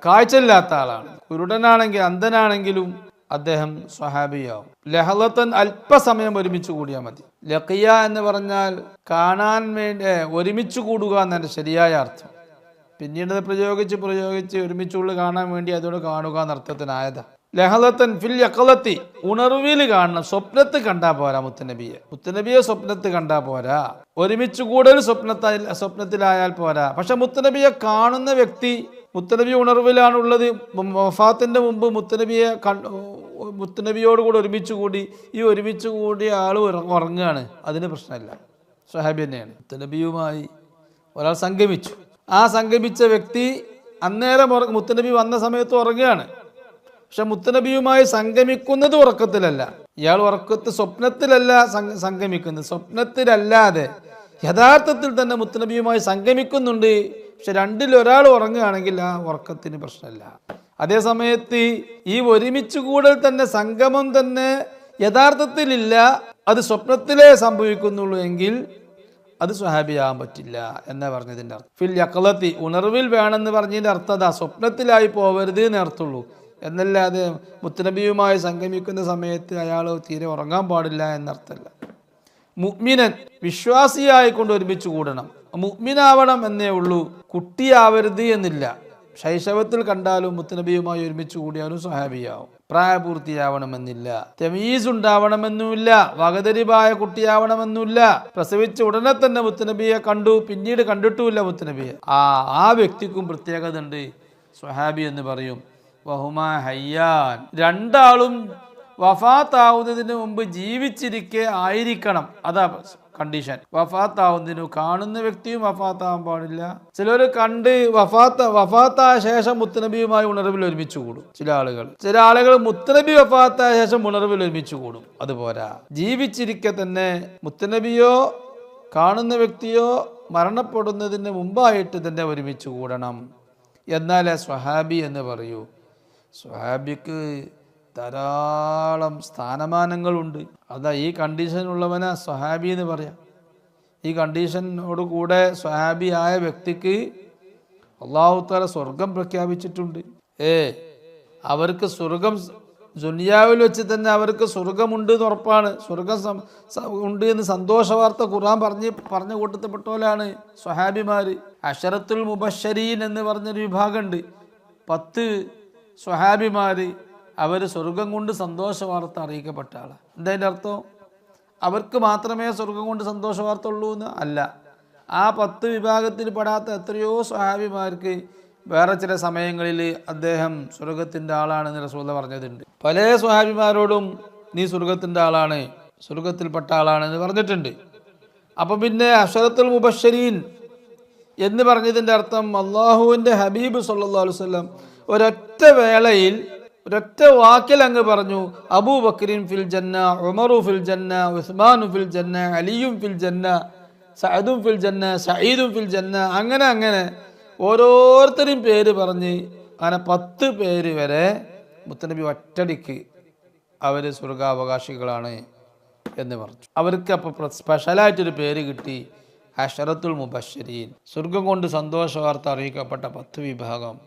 കാഴ്ചയില്ലാത്ത ആളാണ്. കുരുടനാണെങ്കിൽ അന്ധനാണെങ്കിലും അദ്ദേഹം സ്വഹാബിയാവും. ലഹളത്തൻ, അല്പസമയം ഒരുമിച്ച് കൂടിയാൽ മതി. ലഖിയ എന്ന് പറഞ്ഞാൽ കാണാൻ വേണ്ടി ഒരുമിച്ച് കൂടുക എന്നാണ് ശരിയായ അർത്ഥം. പിന്നീട് പ്രയോഗിച്ച് ഒരുമിച്ചുള്ള കാണാൻ വേണ്ടി അതോടെ കാണുക എന്നർത്ഥത്തിനായതാ. ലഹളത്തൻ ഫിൽ യഖലത്തി, ഉണർവിൽ കാണണം. സ്വപ്നത്ത് കണ്ടാൽ പോരാ മുത്തുനബിയെ സ്വപ്നത്ത് കണ്ടാൽ പോരാ. ഒരുമിച്ച് കൂടുതൽ സ്വപ്നത്തിലായാൽ പോരാ. പക്ഷെ മുത്തുനബിയെ കാണുന്ന വ്യക്തി മുത്തനബി ഉണർവിലാണുള്ളത്. വഫാത്തിൻ്റെ മുമ്പ് മുത്തനബിയോട് കൂടെ ഒരുമിച്ച് കൂടി. ഈ ഒരുമിച്ച് കൂടിയ ആൾ ഉറങ്ങുകയാണ്, അതിന് പ്രശ്നമില്ല, സ്വഹാബി തന്നെയാണ്. മുത്തനബിയുമായി ഒരാൾ സംഗമിച്ചു. ആ സംഗമിച്ച വ്യക്തി അന്നേരം മുത്തനബി വന്ന സമയത്ത് ഉറങ്ങുകയാണ്. പക്ഷെ മുത്തനബിയുമായി സംഗമിക്കുന്നത് ഉറക്കത്തിലല്ല. ഇയാൾ സ്വപ്നത്തിലല്ല സംഗമിക്കുന്നത്. സ്വപ്നത്തിലല്ലാതെ യഥാർത്ഥത്തിൽ തന്നെ മുത്തനബിയുമായി സംഗമിക്കുന്നുണ്ട്. പക്ഷെ രണ്ടിലൊരാൾ ഉറങ്ങുകയാണെങ്കിൽ ആ ഉറക്കത്തിന് പ്രശ്നമില്ല. അതേ സമയത്ത് ഈ ഒരുമിച്ച് കൂടൽ തന്നെ, സംഗമം തന്നെ യഥാർത്ഥത്തിലില്ല, അത് സ്വപ്നത്തിലേ സംഭവിക്കുന്നുള്ളൂ എങ്കിൽ അത് സ്വഹാബിയാകാൻ പറ്റില്ല എന്നാ പറഞ്ഞതിൻ്റെ അർത്ഥം. ഫിൽ യഖലത്തി, ഉണർവിൽ വേണമെന്ന് പറഞ്ഞതിൻ്റെ അർത്ഥം അതാ, സ്വപ്നത്തിലായി പോവരുത് എന്നേ അർത്ഥമുള്ളൂ. എന്നല്ലാതെ മുത്തനബിയുമായി സംഗമിക്കുന്ന സമയത്ത് അയാൾ തീരെ ഉറങ്ങാൻ പാടില്ല എന്നർത്ഥമല്ല. മുഅ്മിനൻ, വിശ്വാസിയായിക്കൊണ്ട് ഒരുമിച്ച് കൂടണം. മുഅ്മിനാവണം എന്നേ ഉള്ളൂ, കുട്ടിയാവരുത് എന്നില്ല. ശൈശവത്തിൽ കണ്ടാലും മുത്തനബിയുമായി ഒരുമിച്ച് കൂടിയാലും സ്വഹാബിയാവും. പ്രായപൂർത്തിയാവണമെന്നില്ല, തമീസ് ഉണ്ടാവണമെന്നുമില്ല, വകതിരിവായ കുട്ടിയാവണമെന്നില്ല. പ്രസവിച്ച ഉടനെ തന്നെ മുത്തനബിയെ കണ്ടു, പിന്നീട് കണ്ടിട്ടുമില്ല മുത്തനബിയെ, ആ വ്യക്തിക്കും പ്രത്യേകത ഉണ്ട്, സ്വഹാബി എന്ന് പറയും. വഹുമാ ഹയ്യാൻ, രണ്ടാളും വഫാത്താവുന്നതിന് മുമ്പ് ജീവിച്ചിരിക്കെ ആയിരിക്കണം, അതാ കണ്ടീഷൻ. വഫാത്താവുന്നതിന് കാണുന്ന വ്യക്തിയും വഫാത്താവാൻ പാടില്ല. ചിലർ കണ്ട് വഫാത്തായ ശേഷം മുത്തനബിയുമായി ഉണർവിൽ ഒരുമിച്ച് കൂടും. ചില ആളുകൾ മുത്തനബി വഫാത്തായ ശേഷം ഉണർവിൽ ഒരുമിച്ച് കൂടും. അതുപോരാ, ജീവിച്ചിരിക്കെ തന്നെ മുത്തനബിയോ കാണുന്ന വ്യക്തിയോ മരണപ്പെടുന്നതിന് മുമ്പായിട്ട് തന്നെ ഒരുമിച്ച് കൂടണം. എന്നാലേ സ്വഹാബി എന്ന് പറയൂ. സ്വഹാബിക്ക് ധാരാളം സ്ഥാനമാനങ്ങളുണ്ട്. അതാ ഈ കണ്ടീഷനുള്ളവനാ സ്വഹാബി എന്ന് പറയാം. ഈ കണ്ടീഷനോട് കൂടെ സ്വഹാബി ആയ വ്യക്തിക്ക് അല്ലാഹു തആല സ്വർഗം പ്രഖ്യാപിച്ചിട്ടുണ്ട്. അവർക്ക് സ്വർഗം ദുനിയാവിൽ വെച്ച് തന്നെ അവർക്ക് സ്വർഗമുണ്ട് എന്ന് ഉറപ്പാണ്. സ്വർഗം ഉണ്ട് എന്ന് സന്തോഷ വാർത്ത ഖുർആൻ പറഞ്ഞ കൂട്ടത്തിൽപ്പെട്ടവരാണ് സ്വഹാബിമാർ. അശറത്തുൽ മുബശ്ശരീൻ എന്ന് പറഞ്ഞൊരു വിഭാഗമുണ്ട്. 10 സ്വഹാബിമാർ, അവർ സ്വർഗം കൊണ്ട് സന്തോഷ വാർത്ത അറിയിക്കപ്പെട്ട ആളാണ്. എന്താ അർത്ഥം? അവർക്ക് മാത്രമേ സ്വർഗം കൊണ്ട് സന്തോഷ വാർത്ത ഉള്ളൂ എന്ന് അല്ല. ആ 10 വിഭാഗത്തിൽ പെടാത്ത എത്രയോ സ്വഹാബിമാർക്ക് വേറെ ചില സമയങ്ങളിൽ അദ്ദേഹം സ്വർഗത്തിൻ്റെ ആളാണെന്ന് റസൂൽ പറഞ്ഞതുണ്ട്. പല സ്വഹാബിമാരോടും നീ സ്വർഗത്തിൻ്റെ ആളാണ്, സ്വർഗത്തിൽപ്പെട്ട ആളാണെന്ന് പറഞ്ഞിട്ടുണ്ട്. അപ്പം പിന്നെ അശറത്തുൽ മുബശ്ശരീൻ എന്ന് പറഞ്ഞതിൻ്റെ അർത്ഥം അള്ളാഹുവിൻ്റെ ഹബീബ് സല്ലല്ലാഹു അലൈഹി വസല്ലം ഒരൊറ്റ വേളയിൽ ഒരൊറ്റ വാക്കിൽ അങ്ങ് പറഞ്ഞു, അബൂബക്രിൻ ഫിൽ ജന്ന, ഉമറു ഫിൽ ജന്ന, ഉസ്മാനു ഫിൽ ജന്ന, അലിയും ഫിൽ ജന്ന, സഅദും ഫിൽ ജന്ന, സഈദും ഫിൽ ജന്ന, അങ്ങനെ ഓരോരുത്തരും പേര് പറഞ്ഞ് അങ്ങനെ 10 പേര് വരെ മുത്തനബി ഒറ്റടിക്ക് അവർ സ്വർഗാവകാശികളാണ് എന്ന് പറഞ്ഞു. അവർക്ക് അപ്പോൾ സ്പെഷ്യലായിട്ടൊരു പേര് കിട്ടി, അശറത്തുൽ മുബശ്ശരീൻ. സ്വർഗം കൊണ്ട് സന്തോഷ വാർത്ത അറിയിക്കപ്പെട്ട 10 വിഭാഗം.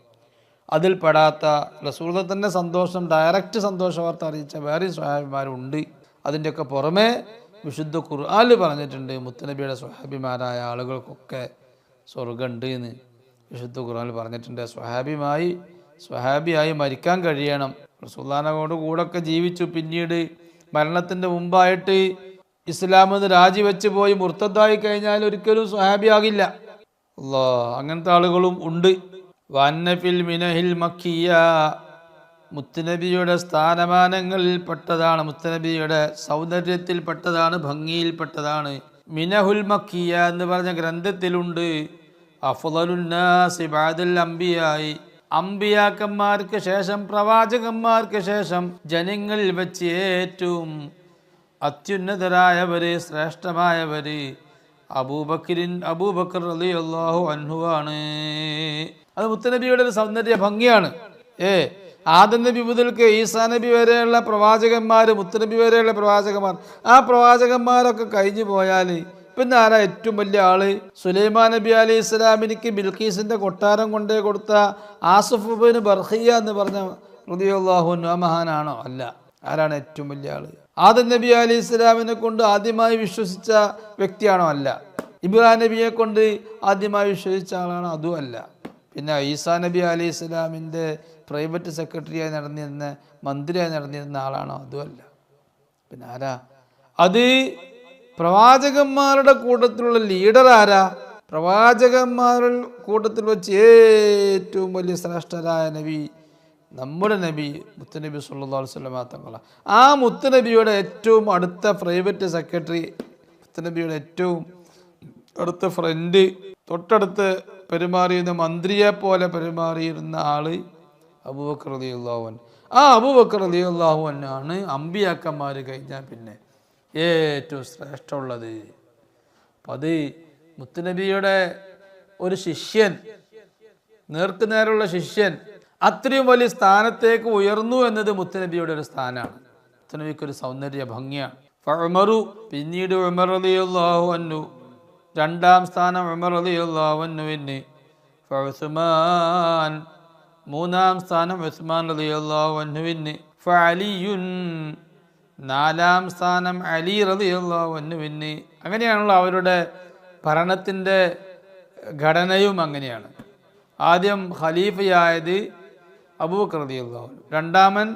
അതിൽപ്പെടാത്ത റസൂലിനെ തന്നെ ഡയറക്റ്റ് സന്തോഷ വാർത്ത അറിയിച്ച വേറെ സ്വഹാബിമാരുണ്ട്. അതിൻ്റെയൊക്കെ പുറമെ വിശുദ്ധ ഖുർആനിൽ പറഞ്ഞിട്ടുണ്ട് മുത്തനബിയുടെ സ്വഹാബിമാരായ ആളുകൾക്കൊക്കെ സ്വർഗമുണ്ട് എന്ന് വിശുദ്ധ ഖുർആനിൽ പറഞ്ഞിട്ടുണ്ട്. സ്വഹാബിയായി മരിക്കാൻ കഴിയണം. റസൂലുള്ളാഹിയോട് കൂടെയൊക്കെ ജീവിച്ചു, പിന്നീട് മരണത്തിൻ്റെ മുമ്പായിട്ട് ഇസ്ലാമെന്ന് രാജിവെച്ച് പോയി മുർത്തദ്ദായി കഴിഞ്ഞാൽ ഒരിക്കലും സ്വഹാബിയാകില്ല. അങ്ങനത്തെ ആളുകളും ഉണ്ട്. വന്നഫിൽ മിനഹിൽ മക്കിയ, മുത്തനബിയുടെ സ്ഥാനമാനങ്ങളിൽ പെട്ടതാണ്, മുത്തനബിയുടെ സൗന്ദര്യത്തിൽ പെട്ടതാണ്, ഭംഗിയിൽപ്പെട്ടതാണ്. മിനഹുൽ മക്കിയ എന്ന് പറഞ്ഞ ഗ്രന്ഥത്തിലുണ്ട് അഫ്ളലുന്നാസി ബഅദൽ അംബിയായി, അംബിയാക്കന്മാർക്ക് ശേഷം, പ്രവാചകന്മാർക്ക് ശേഷം ജനങ്ങളിൽ വെച്ച് ഏറ്റവും അത്യുന്നതരായവര്, ശ്രേഷ്ഠമായവര് അബൂബക്കർ റളിയല്ലാഹു അൻഹു ആണ്. അത് മുത്തനബിയുടെ ഒരു സൗന്ദര്യ ഭംഗിയാണ്. ആദം നബി മുതൽക്ക് ഈസാ നബി വരെയുള്ള പ്രവാചകന്മാർ, മുത്തനബി വരെയുള്ള പ്രവാചകന്മാർ, ആ പ്രവാചകന്മാരൊക്കെ കഴിഞ്ഞു പോയാൽ പിന്നെ ആരാ ഏറ്റവും വലിയ ആള്? സുലൈമാൻ നബി അലൈഹി ഇസ്ലാമിനിക്ക് ബിൽഖീസിന്റെ കൊട്ടാരം കൊണ്ടേ കൊടുത്ത ആസിഫ് ബിൻ ബർഖിയ എന്ന് പറഞ്ഞ റളിയല്ലാഹു അൻഹു ആ മഹാനാണോ? അല്ല. ആരാണ് ഏറ്റവും വലിയ ആള്? ആദം നബി അലൈഹി ഇസ്ലാമിനെ കൊണ്ട് ആദ്യമായി വിശ്വസിച്ച വ്യക്തിയാണോ? അല്ല. ഇബ്രാഹിം നബിയെ കൊണ്ട് ആദ്യമായി വിശ്വസിച്ച ആളാണോ? അതും അല്ല. പിന്നെ ഈസാ നബി അലൈഹി ഇസ്ലാമിൻ്റെ പ്രൈവറ്റ് സെക്രട്ടറിയായി നടന്നിരുന്ന, മന്ത്രിയായി നടന്നിരുന്ന ആളാണോ? അതുമല്ല. പിന്നെ ആരാ? അത് പ്രവാചകന്മാരുടെ കൂട്ടത്തിലുള്ള ലീഡർ ആരാ? പ്രവാചകന്മാരിൽ കൂട്ടത്തിൽ വെച്ച് ഏറ്റവും വലിയ ശ്രേഷ്ഠരായ നബി നമ്മുടെ നബി മുത്തുനബി സല്ലല്ലാഹു അലൈഹി വസല്ലം തങ്ങളാണ്. ആ മുത്തുനബിയുടെ ഏറ്റവും അടുത്ത പ്രൈവറ്റ് സെക്രട്ടറി, മുത്തുനബിയുടെ ഏറ്റവും അടുത്ത ഫ്രണ്ട്, തൊട്ടടുത്ത് പെരുമാറിയിരുന്ന മന്ത്രിയെ പോലെ പെരുമാറിയിരുന്ന ആള് അബൂബക്കർ റളിയല്ലാഹു അൻഹു. ആ അബൂബക്കർ റളിയല്ലാഹു അൻഹുവാണ് അമ്പിയാക്കന്മാർ കഴിഞ്ഞാൽ പിന്നെ ഏറ്റവും ശ്രേഷ്ഠമുള്ളത്. അപ്പം അത് മുത്തുനബിയുടെ ഒരു ശിഷ്യൻ, നേർക്കുനേരുള്ള ശിഷ്യൻ അത്രയും വലിയ സ്ഥാനത്തേക്ക് ഉയർന്നു എന്നത് മുത്തുനബിയുടെ ഒരു സ്ഥാനമാണ്. മുത്തുനബിക്കൊരു സൗന്ദര്യ ഭംഗിയാണ്. ഉമറു, പിന്നീട് ഉമർ റളിയല്ലാഹു അൻഹു, രണ്ടാം സ്ഥാനം ഉമർ റളിയല്ലാഹു അൻഹുവിന്. ഉസ്മാൻ, മൂന്നാം സ്ഥാനം ഉസ്മാൻ റളിയല്ലാഹു അൻഹുവിന്. അലിയുൻ, നാലാം സ്ഥാനം അലി റളിയല്ലാഹു അൻഹുവിന്. അങ്ങനെയാണല്ലോ അവരുടെ ഭരണത്തിൻ്റെ ഘടനയും അങ്ങനെയാണ്. ആദ്യം ഖലീഫയായത് അബൂബക്കർ റളിയല്ലാഹു അൻഹു, രണ്ടാമൻ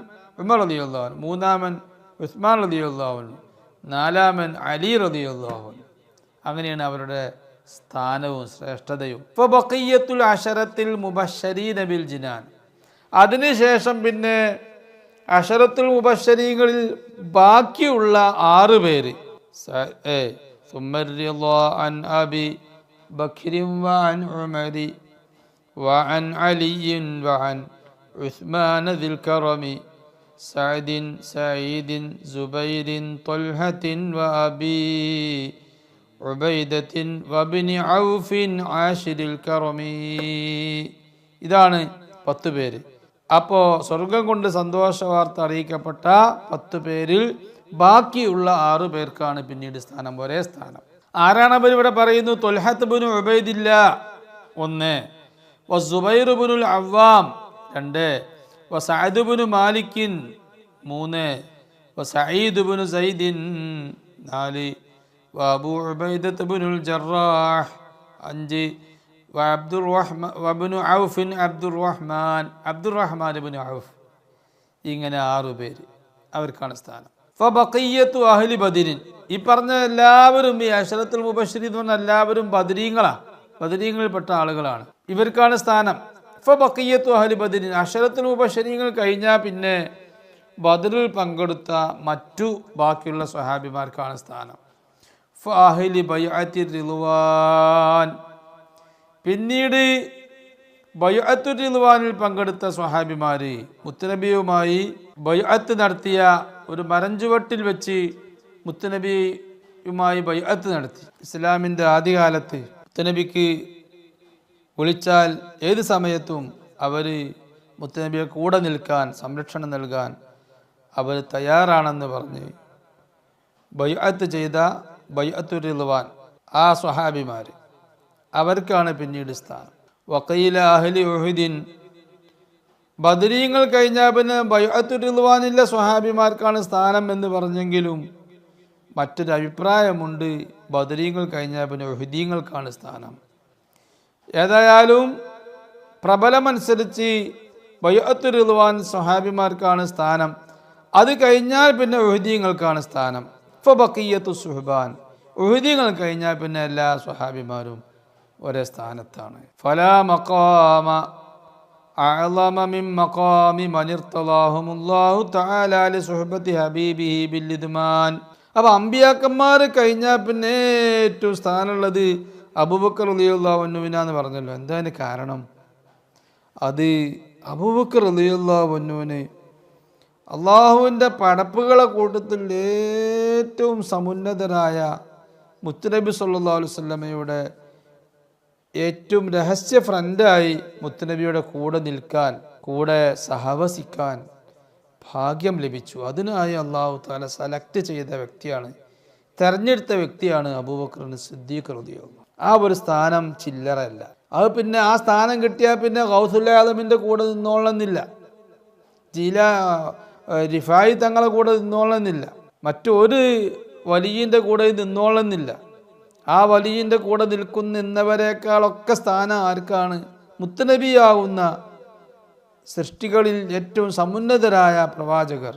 ഉമർ റളിയല്ലാഹു അൻഹു, മൂന്നാമൻ ഉസ്മാൻ റളിയല്ലാഹു അൻഹു, നാലാമൻ അലി റളിയല്ലാഹു അൻഹു. അങ്ങനെയാണ് അവരുടെ സ്ഥാനവും ശ്രേഷ്ഠതയും. ഫബഖിയ്യത്തുൽ അശറത്തിൽ മുബശ്ശരീന ബിൽ ജിനാൻ, അതിനുശേഷം പിന്നെ അശറത്തുൽ മുബശ്ശരീങ്ങളിൽ ബാക്കിയുള്ള 6 പേര്. അൻ അബി ബക്രിൻ വഅൻ ഉമരി വഅൻ അലിയിൻ വഅൻ ഉസ്മാൻ ദിൽ കറമി സഅദിൻ സഈദിൻ സുബൈരിൻ ത്വൽഹത്തിൻ വഅബി ഉബൈദത്തിൻ വബ്നി ഔഫിൻ ആശിരിൽ കറമി. ഇതാണ് 10 പേര്. അപ്പോൾ സ്വർഗം കൊണ്ട് സന്തോഷ വാർത്ത അറിയിക്കപ്പെട്ട 10 പേരിൽ ബാക്കിയുള്ള 6 പേർക്കാണ് പിന്നീട് സ്ഥാനം, ഒരേ സ്ഥാനം. ആരാണ് അവർ ഇവിടെ പറയുന്നു? ത്വൽഹത്ത് ബിനു ഉബൈദില്ല 1, വസുബൈർ ബിനുൽ അവ്വാം 2, വസഅദ് ബിനു മാലിക്കിൻ 3, വസഈദ് ബിനു സൈദിൻ 4, വഅബൂ ഉബൈദത്ത് ബിനുൽ ജറാഹ് 5, വബ്നു ഔഫിൻ അബ്ദുറഹ്മാൻ ബിനു ഔഫ്. ഇങ്ങനെ 6 പേര് അവർക്കാണ് സ്ഥാനം. ഫബഖിയ്യത്തു അഹ്ലി ബദരിൻ, ഈ പറഞ്ഞ എല്ലാവരും, ഈ അശറത്തുൽ മുബശ്ശരീൻ എന്ന് പറഞ്ഞ എല്ലാവരും ബദരീങ്ങളാണ്, ബദരീങ്ങളിൽപ്പെട്ട ആളുകളാണ്. ഇവർക്കാണ് സ്ഥാനം. ഫബഖിയ്യത്തു അഹ്ലി ബദരിൻ, അശറത്തുൽ മുബശ്ശരീങ്ങൾ കഴിഞ്ഞാൽ പിന്നെ ബദറിൽ പങ്കെടുത്ത മറ്റു ബാക്കിയുള്ള സ്വഹാബിമാർക്കാണ് സ്ഥാനം. ഫഅഹ്ലി ബൈഅത്തി റിദ്വാൻ, പിന്നീട് ബൈഅത്തുർ റിദ്വാനിൽ പങ്കെടുത്ത സ്വഹാബിമാര് മുത്തുനബിയുമായി ബൈഅത്ത് നടത്തിയ, ഒരു മരഞ്ചുവട്ടിൽ വെച്ച് മുത്തുനബിയുമായി ബൈഅത്ത് നടത്തി. ഇസ്ലാമിൻ്റെ ആദ്യകാലത്ത് മുത്തുനബിക്ക് വിളിച്ചാൽ ഏത് സമയത്തും അവർ മുത്തുനബിയെ കൂടെ നിൽക്കാൻ, സംരക്ഷണം നൽകാൻ അവർ തയ്യാറാണെന്ന് പറഞ്ഞ് ബൈഅത്ത് ചെയ്ത ബൈഅത്തുർ റിദ്വാൻ ആ സ്വഹാബിമാർ, അവർക്കാണ് പിന്നീട് സ്ഥാനം. വഖീല അഹ്ലി ഉഹുദിൻ, ബദരീങ്ങൾ കഴിഞ്ഞാൽ പിന്നെ ബൈഅത്തുർ റിദ്വാനിലെ സ്വഹാബിമാർക്കാണ് സ്ഥാനം എന്ന് പറഞ്ഞെങ്കിലും മറ്റൊരു അഭിപ്രായമുണ്ട്, ബദരീങ്ങൾ കഴിഞ്ഞാൽ പിന്നെ ഉഹുദീങ്ങൾക്കാണ് സ്ഥാനം. ഏതായാലും പ്രബലമനുസരിച്ച് ബൈഅത്തുർ റിദ്വാൻ സ്വഹാബിമാർക്കാണ് സ്ഥാനം, അത് കഴിഞ്ഞാൽ പിന്നെ ഉഹുദീങ്ങൾക്കാണ് സ്ഥാനം. ഫബഖിയ്യത്തു സുഹ്ബാൻ, ഉഹുദീങ്ങൾ കഴിഞ്ഞാൽ പിന്നെ എല്ലാ സ്വഹാബിമാരും ഒരേ സ്ഥാനത്താണ്. ഫലാ മഖാമ അഅ്ളമ മിൻ മഖാമി മൻ ഇർതളാഹുമുല്ലാഹു തആല ലിസുഹ്ബത്തി ഹബീബിഹി ബിൽ ഇദ്മാൻ. അപ്പോൾ അമ്പിയാക്കന്മാർ കഴിഞ്ഞാൽ പിന്നെ ഏറ്റവും സ്ഥാനമുള്ളത് അബൂബക്കർ റളിയല്ലാഹു അൻഹുവിനാന്ന് പറഞ്ഞല്ലോ. എന്താ അതിന് കാരണം? അത് അബൂബക്കർ റളിയല്ലാഹു അൻഹുവിന് അള്ളാഹുവിൻ്റെ പടപ്പുകളെ കൂട്ടത്തിൽ ഏറ്റവും സമുന്നതരായ മുത്തുനബി സല്ലല്ലാഹു അലൈഹി വസല്ലമയുടെ ഏറ്റവും രഹസ്യ ഫ്രണ്ടായി മുത്തുനബിയുടെ കൂടെ നിൽക്കാൻ, കൂടെ സഹവസിക്കാൻ ഭാഗ്യം ലഭിച്ചു. അതിനായി അള്ളാഹു തആല സെലക്ട് ചെയ്ത വ്യക്തിയാണ്, തെരഞ്ഞെടുത്ത വ്യക്തിയാണ് അബൂബക്കർ സിദ്ദീഖ് റളിയല്ലാഹു. ആ ഒരു സ്ഥാനം ചില്ലറല്ല. അത് പിന്നെ ആ സ്ഥാനം കിട്ടിയാൽ പിന്നെ ഗൗസുൽ ആലമിൻ്റെ കൂടെ നിന്നോളന്നില്ല, റിഫായി തങ്ങളെ കൂടെ നിന്നോളന്നില്ല, മറ്റൊരു വലിയൻ്റെ കൂടെ നിന്നോളന്നില്ല. ആ വലിയൻ്റെ കൂടെ നിൽക്കുന്നവരെക്കാളൊക്കെ സ്ഥാനം ആർക്കാണ്? മുത്തുനബിയാവുന്ന സൃഷ്ടികളിൽ ഏറ്റവും സമുന്നതരായ പ്രവാചകർ,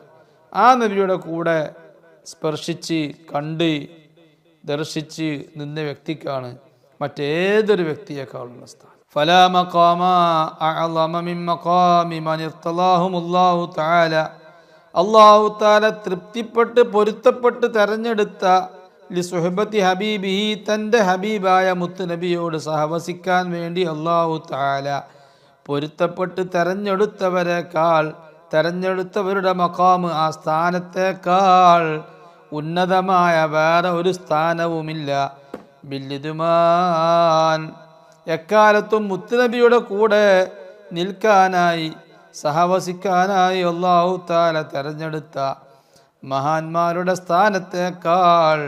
ആ നബിയുടെ കൂടെ സ്പർശിച്ച് കണ്ട് ദർശിച്ച് നിന്ന വ്യക്തിക്കാണ് മറ്റേതൊരു വ്യക്തിയേക്കാളുള്ള സ്ഥാനം. ഫലാ മഖാമ അഅ്ളമ മിൻ മഖാമി മൻ ഇർതലാഹുമുല്ലാഹു തആല, അല്ലാഹു തആല തൃപ്തിപ്പെട്ട് പൊരുത്തപ്പെട്ട് തെരഞ്ഞെടുത്ത ലിസുഹബത്തി ഹബീബിഹി, തൻ്റെ ഹബീബായ മുത്തുനബിയോട് സഹവസിക്കാൻ വേണ്ടി അല്ലാഹു തആല പൊരുത്തപ്പെട്ട് തെരഞ്ഞെടുത്തവരുടെ മഖാമ്, ആ സ്ഥാനത്തേക്കാൾ ഉന്നതമായ വേറെ ഒരു സ്ഥാനവുമില്ല. ബില്ലിദ്മാൻ, എക്കാലത്തും മുത്തുനബിയുടെ കൂടെ നിൽക്കാനായി സഹവസിക്കാനായി അല്ലാഹു തആല തെരഞ്ഞെടുത്ത മഹാന്മാരുടെ സ്ഥാനത്തേക്കാൾ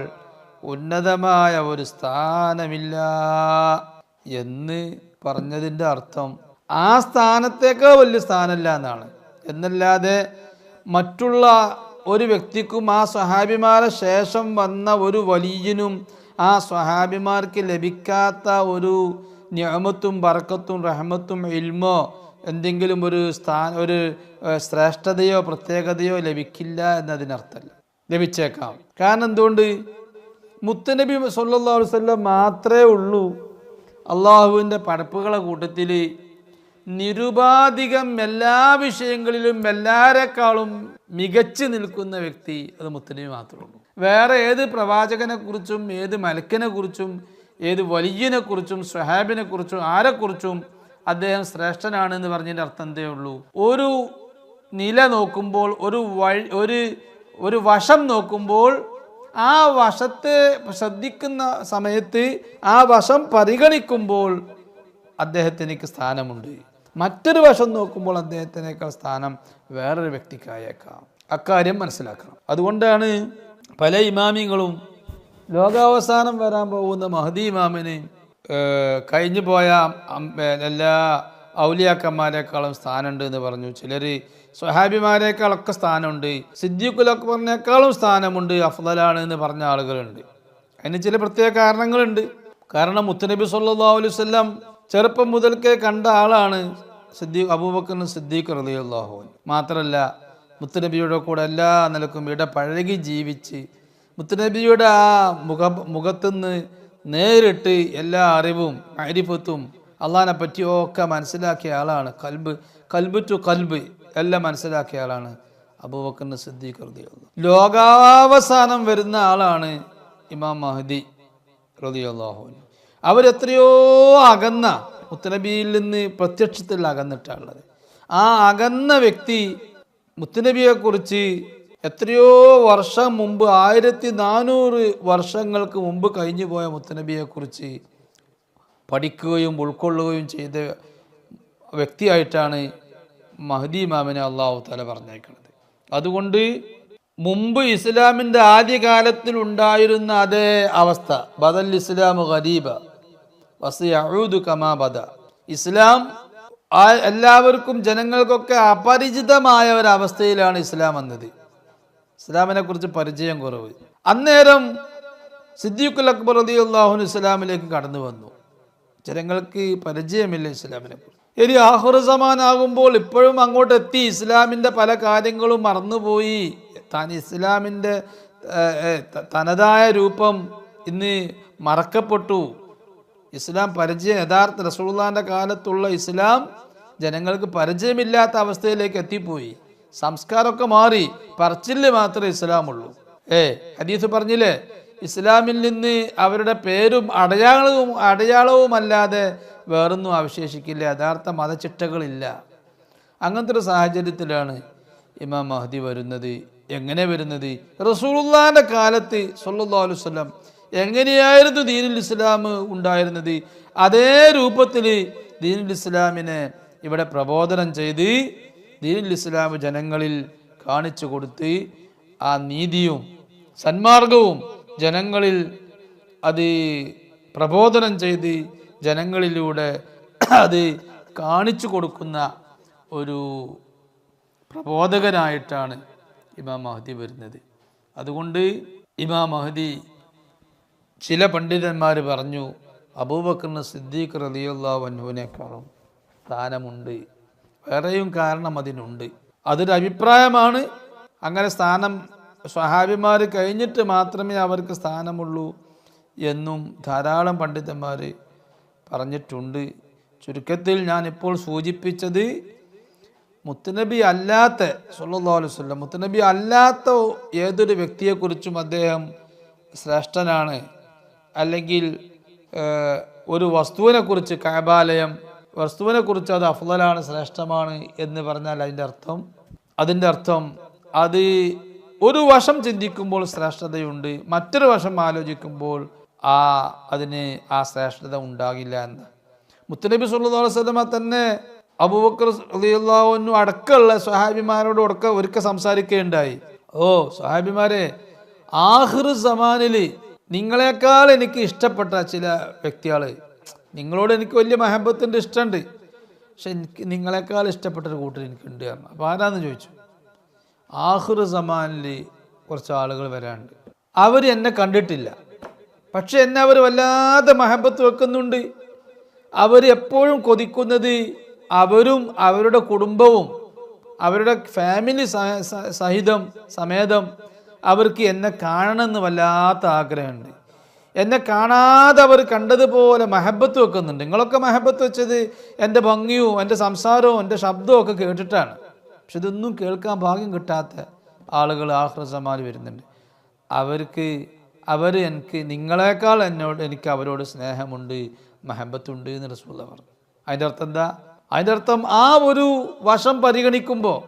ഉന്നതമായ ഒരു സ്ഥാനമില്ല എന്ന് പറഞ്ഞതിൻ്റെ അർത്ഥം ആ സ്ഥാനത്തേക്കാൾ വലിയ സ്ഥാനമില്ല എന്നാണ്. എന്നല്ലാതെ മറ്റുള്ള ഒരു വ്യക്തിക്കും ആ സ്വഹാബിമാരെ ശേഷം വന്ന ഒരു വലിയനും ആ സ്വഹാബിമാർക്ക് ലഭിക്കാത്ത ഒരു നിഅമത്തും ബറക്കത്തും റഹ്മത്തും ഇൽമോ എന്തെങ്കിലും ഒരു ശ്രേഷ്ഠതയോ പ്രത്യേകതയോ ലഭിക്കില്ല എന്നതിനർത്ഥമല്ല. ലഭിച്ചേക്കാം. കാരണം എന്തുകൊണ്ട്? മുത്തുനബി സല്ലല്ലാഹു അലൈഹി വസല്ലം മാത്രമേ ഉള്ളൂ അള്ളാഹുവിൻ്റെ പടപ്പുകളെ കൂട്ടത്തിൽ നിരുപാധികം എല്ലാ വിഷയങ്ങളിലും എല്ലാവരെക്കാളും മികച്ചു നിൽക്കുന്ന വ്യക്തി. അത് മുത്തുനബി മാത്രമേ ഉള്ളൂ. വേറെ ഏത് പ്രവാചകനെ കുറിച്ചും ഏത് മലക്കിനെ കുറിച്ചും ഏത് വലിയനെ കുറിച്ചും സ്വഹാബിനെ കുറിച്ചും ആരെക്കുറിച്ചും അദ്ദേഹം ശ്രേഷ്ഠനാണെന്ന് പറഞ്ഞതിൻ്റെ അർത്ഥം എന്തേ ഉള്ളൂ? ഒരു നില നോക്കുമ്പോൾ, ഒരു വശം നോക്കുമ്പോൾ, ആ വശത്തെ ശ്രദ്ധിക്കുന്ന സമയത്ത് ആ വശം പരിഗണിക്കുമ്പോൾ അദ്ദേഹത്തിനേക്ക് സ്ഥാനമുണ്ട്. മറ്റൊരു വശം നോക്കുമ്പോൾ അദ്ദേഹത്തിനേക്കാൾ സ്ഥാനം വേറൊരു വ്യക്തിക്കായേക്കാം. അക്കാര്യം മനസ്സിലാക്കണം. അതുകൊണ്ടാണ് പല ഇമാമിങ്ങളും ലോകാവസാനം വരാൻ പോകുന്ന മഹദി ഇമാമിന് കഴിഞ്ഞു പോയ എല്ലാ ഔലിയാക്കന്മാരെക്കാളും സ്ഥാനമുണ്ട് എന്ന് പറഞ്ഞു. ചിലർ സ്വഹാബിമാരെക്കാളൊക്കെ സ്ഥാനമുണ്ട്, സിദ്ദീഖുൽ അക്ബറിനേക്കാളും സ്ഥാനമുണ്ട്, അഫ്ളലാണ് എന്ന് പറഞ്ഞ ആളുകളുണ്ട്. അതിന് ചില പ്രത്യേക കാരണങ്ങളുണ്ട്. കാരണം മുത്തുനബി സല്ലല്ലാഹു അലൈഹി വസല്ലം ചെറുപ്പം മുതൽക്കേ കണ്ട ആളാണ് അബൂബക്കർ സിദ്ദീഖ് റളിയല്ലാഹു അൻഹു. മാത്രമല്ല മുത്തുനബിയുടെ കൂടെ എല്ലാ നിലക്കും ഇടപഴകി ജീവിച്ച് മുത്തുനബിയുടെ ആ മുഖത്തുനിന്ന് നേരിട്ട് എല്ലാ അറിവും അരിഫത്തും അള്ളാഹിനെ പറ്റിയൊക്കെ മനസ്സിലാക്കിയ ആളാണ്. കൽബ് ടു കൽബ് എല്ലാം മനസ്സിലാക്കിയ ആളാണ് അബൂബക്കർ സിദ്ദീഖ് റളിയല്ലാഹു. ലോകാവസാനം വരുന്ന ആളാണ് ഇമാം മഹദി റളിയല്ലാഹു അൻഹു. അവരെത്രയോ അകന്ന, മുത്തുനബിയിൽ നിന്ന് പ്രത്യക്ഷത്തിൽ അകന്നിട്ടുള്ളത്. ആ അകന്ന വ്യക്തി മുത്തുനബിയെക്കുറിച്ച് എത്രയോ വർഷം മുമ്പ്, 1400 വർഷങ്ങൾക്ക് മുമ്പ് കഴിഞ്ഞു പോയ മുത്തുനബിയെക്കുറിച്ച് പഠിക്കുകയും ഉൾക്കൊള്ളുകയും ചെയ്ത വ്യക്തിയായിട്ടാണ് മഹദി ഇമാമിനെ അല്ലാഹു തആല പറഞ്ഞേക്കുന്നത്. അതുകൊണ്ട് മുമ്പ് ഇസ്ലാമിൻ്റെ ആദ്യകാലത്തിൽ ഉണ്ടായിരുന്ന അതേ അവസ്ഥ, ബദൽ ഇസ്ലാമു ഗരീബ വസയഊദു കമാ ബദ, ഇസ്ലാം എല്ലാവർക്കും ജനങ്ങൾക്കൊക്കെ അപരിചിതമായ ഒരവസ്ഥയിലാണ് ഇസ്ലാം വന്നത്. ഇസ്ലാമിനെ കുറിച്ച് പരിചയം കുറവ്. അന്നേരം സിദ്ദീഖുൽ അക്ബർ റളിയല്ലാഹു അൻഹു ഇസ്ലാമിലേക്ക് കടന്നു വന്നു. ജനങ്ങൾക്ക് പരിചയമില്ല ഇസ്ലാമിനെ കുറിച്ച്. ഇനി ആഖിർ സമാനാകുമ്പോൾ ഇപ്പോഴും അങ്ങോട്ട് എത്തി. ഇസ്ലാമിൻ്റെ പല കാര്യങ്ങളും മറന്നുപോയി. ഇസ്ലാമിൻ്റെ തനതായ രൂപം ഇന്ന് മറക്കപ്പെട്ടു. ഇസ്ലാം യഥാർത്ഥ റസൂലുള്ളാഹിന്റെ കാലത്തുള്ള ഇസ്ലാം ജനങ്ങൾക്ക് പരിചയമില്ലാത്ത അവസ്ഥയിലേക്ക് എത്തിപ്പോയി. സംസ്കാരമൊക്കെ മാറി, പറച്ചില് മാത്രമേ ഇസ്ലാമുള്ളൂ. ഹദീസ് പറഞ്ഞില്ലേ, ഇസ്ലാമിൽ നിന്ന് അവരുടെ പേരും അടയാളവും അല്ലാതെ വേറൊന്നും അവശേഷിക്കില്ല, യഥാർത്ഥ മതചിട്ടകളില്ല. അങ്ങനത്തെ ഒരു സാഹചര്യത്തിലാണ് ഇമാം മഹദി വരുന്നത്. എങ്ങനെ വരുന്നത്? റസൂലുള്ളാഹിന്റെ കാലത്ത് സല്ലല്ലാഹു അലൈഹി വസല്ലം എങ്ങനെയായിരുന്നു ദീനുൽ ഇസ്ലാം ഉണ്ടായിരുന്നത്, അതേ രൂപത്തിൽ ദീനുൽ ഇസ്ലാമിനെ ഇവിടെ പ്രബോധനം ചെയ്ത് ദീനുൽ ഇസ്ലാം ജനങ്ങളിൽ കാണിച്ചു കൊടുത്ത് ആ നീതിയും സന്മാർഗവും ജനങ്ങളിൽ അത് പ്രബോധനം ചെയ്ത് ജനങ്ങളിലൂടെ അത് കാണിച്ചു കൊടുക്കുന്ന ഒരു പ്രബോധകനായിട്ടാണ് ഇമാം മഹദി വരുന്നത്. അതുകൊണ്ട് ഇമാം മഹദി, ചില പണ്ഡിതന്മാർ പറഞ്ഞു, അബൂബക്കർ സിദ്ദീഖ് റളിയല്ലാഹു അൻഹുവിനേക്കാളും സ്ഥാനമുണ്ട്. വേറെയും കാരണം അതിനുണ്ട്. അതൊരു അഭിപ്രായമാണ്. അങ്ങനെ സ്ഥാനം സ്വഹാബിമാർ കഴിഞ്ഞിട്ട് മാത്രമേ അവർക്ക് സ്ഥാനമുള്ളൂ എന്നും ധാരാളം പണ്ഡിതന്മാർ പറഞ്ഞിട്ടുണ്ട്. ചുരുക്കത്തിൽ ഞാനിപ്പോൾ സൂചിപ്പിച്ചത് മുത്തുനബി അല്ലാത്ത സല്ലല്ലാഹു അലൈഹി വസല്ലം, മുത്തുനബി അല്ലാത്ത ഏതൊരു വ്യക്തിയെക്കുറിച്ചും അദ്ദേഹം ശ്രേഷ്ഠനാണ്, അല്ലെങ്കിൽ ഒരു വസ്തുവിനെക്കുറിച്ച് കഅബാലയം വസ്തുവിനെക്കുറിച്ച് അത് അഫ്ളലാണ്, ശ്രേഷ്ഠമാണ് എന്ന് പറഞ്ഞാൽ അതിൻ്റെ അർത്ഥം അത് ഒരു വശം ചിന്തിക്കുമ്പോൾ ശ്രേഷ്ഠതയുണ്ട്, മറ്റൊരു വശം ആലോചിക്കുമ്പോൾ അതിന് ആ ശ്രേഷ്ഠത ഉണ്ടാകില്ല എന്ന്. മുത്തുനബി സല്ലല്ലാഹു അലൈഹി വസല്ലമ തന്നെ അബൂബക്കർ റളിയല്ലാഹു അൻഹു അടക്കമുള്ള സ്വഹാബിമാരോട് ഒരിക്കൽ സംസാരിക്കുകയുണ്ടായി. സ്വഹാബിമാരെ, ആഖിർ സമാനിൽ നിങ്ങളെക്കാൾ എനിക്ക് ഇഷ്ടപ്പെട്ട ചില വ്യക്തികൾ, നിങ്ങളോട് എനിക്ക് വലിയ മഹബത്തുണ്ട്, ഇഷ്ടമുണ്ട്, പക്ഷെ എനിക്ക് നിങ്ങളെക്കാൾ ഇഷ്ടപ്പെട്ടൊരു കൂട്ടർ എനിക്കുണ്ട് പറഞ്ഞു. അപ്പോൾ ആരാന്ന് ചോദിച്ചു. ആഖിർ സമാനിൽ കുറച്ച് ആളുകൾ വരാനുണ്ട്, അവർ എന്നെ കണ്ടിട്ടില്ല, പക്ഷെ എന്നെ അവർ വല്ലാതെ മഹബത്ത് വെക്കുന്നുണ്ട്. അവർ എപ്പോഴും കൊതിക്കുന്നത് അവരും അവരുടെ കുടുംബവും അവരുടെ ഫാമിലി സമേതം അവർക്ക് എന്നെ കാണണമെന്ന് വല്ലാത്ത ആഗ്രഹമുണ്ട്. എന്നെ കാണാതെ അവർ കണ്ടതുപോലെ മഹബത്ത് വെക്കുന്നുണ്ട്. നിങ്ങളൊക്കെ മഹബത്ത് വെച്ചത് എൻ്റെ ഭംഗിയും എൻ്റെ സംസാരവും എൻ്റെ ശബ്ദവും ഒക്കെ കേട്ടിട്ടാണ്. പക്ഷെ ഇതൊന്നും കേൾക്കാൻ ഭാഗ്യം കിട്ടാത്ത ആളുകൾ ആഖിർ സമാനിൽ വരുന്നുണ്ട്. എനിക്ക് നിങ്ങളെക്കാൾ എനിക്ക് അവരോട് സ്നേഹമുണ്ട്, മഹബത്തുണ്ട് എന്ന് റസൂലുള്ളാഹി പറഞ്ഞു. അതിൻ്റെ അർത്ഥം എന്താ? അതിൻ്റെ അർത്ഥം ആ ഒരു വശം പരിഗണിക്കുമ്പോൾ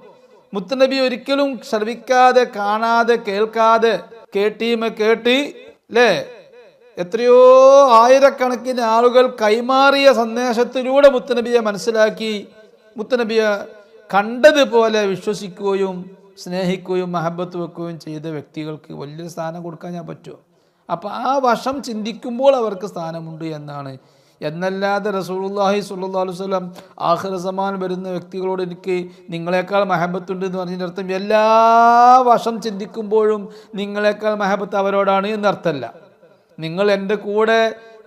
മുത്തുനബി ഒരിക്കലും ശ്രവിക്കാതെ, കാണാതെ, കേൾക്കാതെ, കേട്ട് അല്ലേ, എത്രയോ ആയിരക്കണക്കിന് ആളുകൾ കൈമാറിയ സന്ദേശത്തിലൂടെ മുത്തുനബിയെ മനസ്സിലാക്കി, മുത്തുനബിയെ കണ്ടതുപോലെ വിശ്വസിക്കുകയും സ്നേഹിക്കുകയും മഹബത്ത് വെക്കുകയും ചെയ്ത വ്യക്തികൾക്ക് വലിയൊരു സ്ഥാനം കൊടുക്കാൻ പറ്റുമോ? അപ്പോൾ ആ വശം ചിന്തിക്കുമ്പോൾ അവർക്ക് സ്ഥാനമുണ്ട് എന്നാണ്. എന്നല്ലാതെ റസൂലുള്ളാഹി സ്വല്ലല്ലാഹു അലൈഹി വസല്ലം ആഖിർ സമാൻ വരുന്ന വ്യക്തികളോട് എനിക്ക് നിങ്ങളെക്കാൾ മഹബത്തുണ്ട് എന്ന് പറഞ്ഞതിൻ്റെ അർത്ഥം എല്ലാ വശം ചിന്തിക്കുമ്പോഴും നിങ്ങളെക്കാൾ മഹബത്ത് അവരോടാണ് എന്നർത്ഥമല്ല. നിങ്ങൾ എൻ്റെ കൂടെ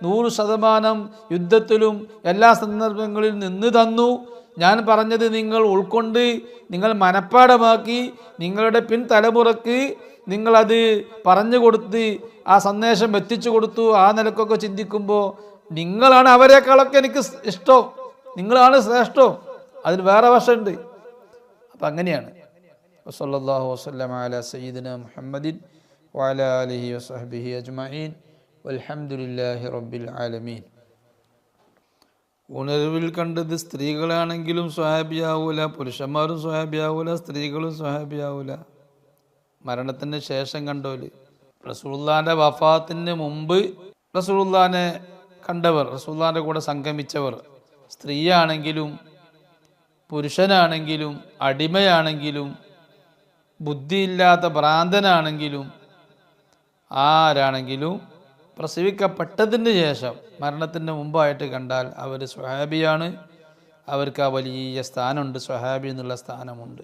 100% യുദ്ധത്തിലും എല്ലാ സന്ദർഭങ്ങളിൽ നിന്ന് തന്നു, ഞാൻ പറഞ്ഞത് നിങ്ങൾ ഉൾക്കൊണ്ട് നിങ്ങൾ മനഃപ്പാടമാക്കി, നിങ്ങളുടെ പിൻതലമുറക്ക് നിങ്ങളത് പറഞ്ഞു കൊടുത്ത് ആ സന്ദേശം എത്തിച്ചു കൊടുത്തു. ആ നിലക്കൊക്കെ ചിന്തിക്കുമ്പോൾ നിങ്ങളാണ് അവരെക്കാളൊക്കെ എനിക്ക് ഇഷ്ടം, നിങ്ങളാണ് ശ്രേഷ്ഠം. അതിന് വേറെ വശമുണ്ട്. അപ്പം അങ്ങനെയാണ്. വസല്ലല്ലാഹു വസല്ലമ അലാ സയ്യിദിന മുഹമ്മദിൻ വഅലാ ആലിഹി വസഹ്ബിഹി അജ്മഈൻ വൽഹംദുലില്ലാഹി റബ്ബിൽ ആലമീൻ. ഉണർവിൽ കണ്ടത് സ്ത്രീകളാണെങ്കിലും സ്വഹാബിയാവൂല, പുരുഷന്മാരും സ്വഹാബിയാവൂല, സ്ത്രീകളും സ്വഹാബിയാവൂല. മരണത്തിന് ശേഷം കണ്ടോല്, റസൂലുള്ളാഹിന്റെ വഫാത്തിന് മുമ്പ് റസൂലുള്ളാഹിനെ കണ്ടവർ, റസൂലുള്ളാഹിന്റെ കൂടെ സംഗമിച്ചവർ, സ്ത്രീയാണെങ്കിലും പുരുഷനാണെങ്കിലും അടിമയാണെങ്കിലും ബുദ്ധിയില്ലാത്ത ഭ്രാന്തനാണെങ്കിലും ആരാണെങ്കിലും പ്രസവിക്കപ്പെട്ടതിന് ശേഷം മരണത്തിന് മുമ്പായിട്ട് കണ്ടാൽ അവർ സ്വഹാബിയാണ്. അവർക്ക് ആ വലിയ സ്ഥാനമുണ്ട്, സ്വഹാബി എന്നുള്ള സ്ഥാനമുണ്ട്.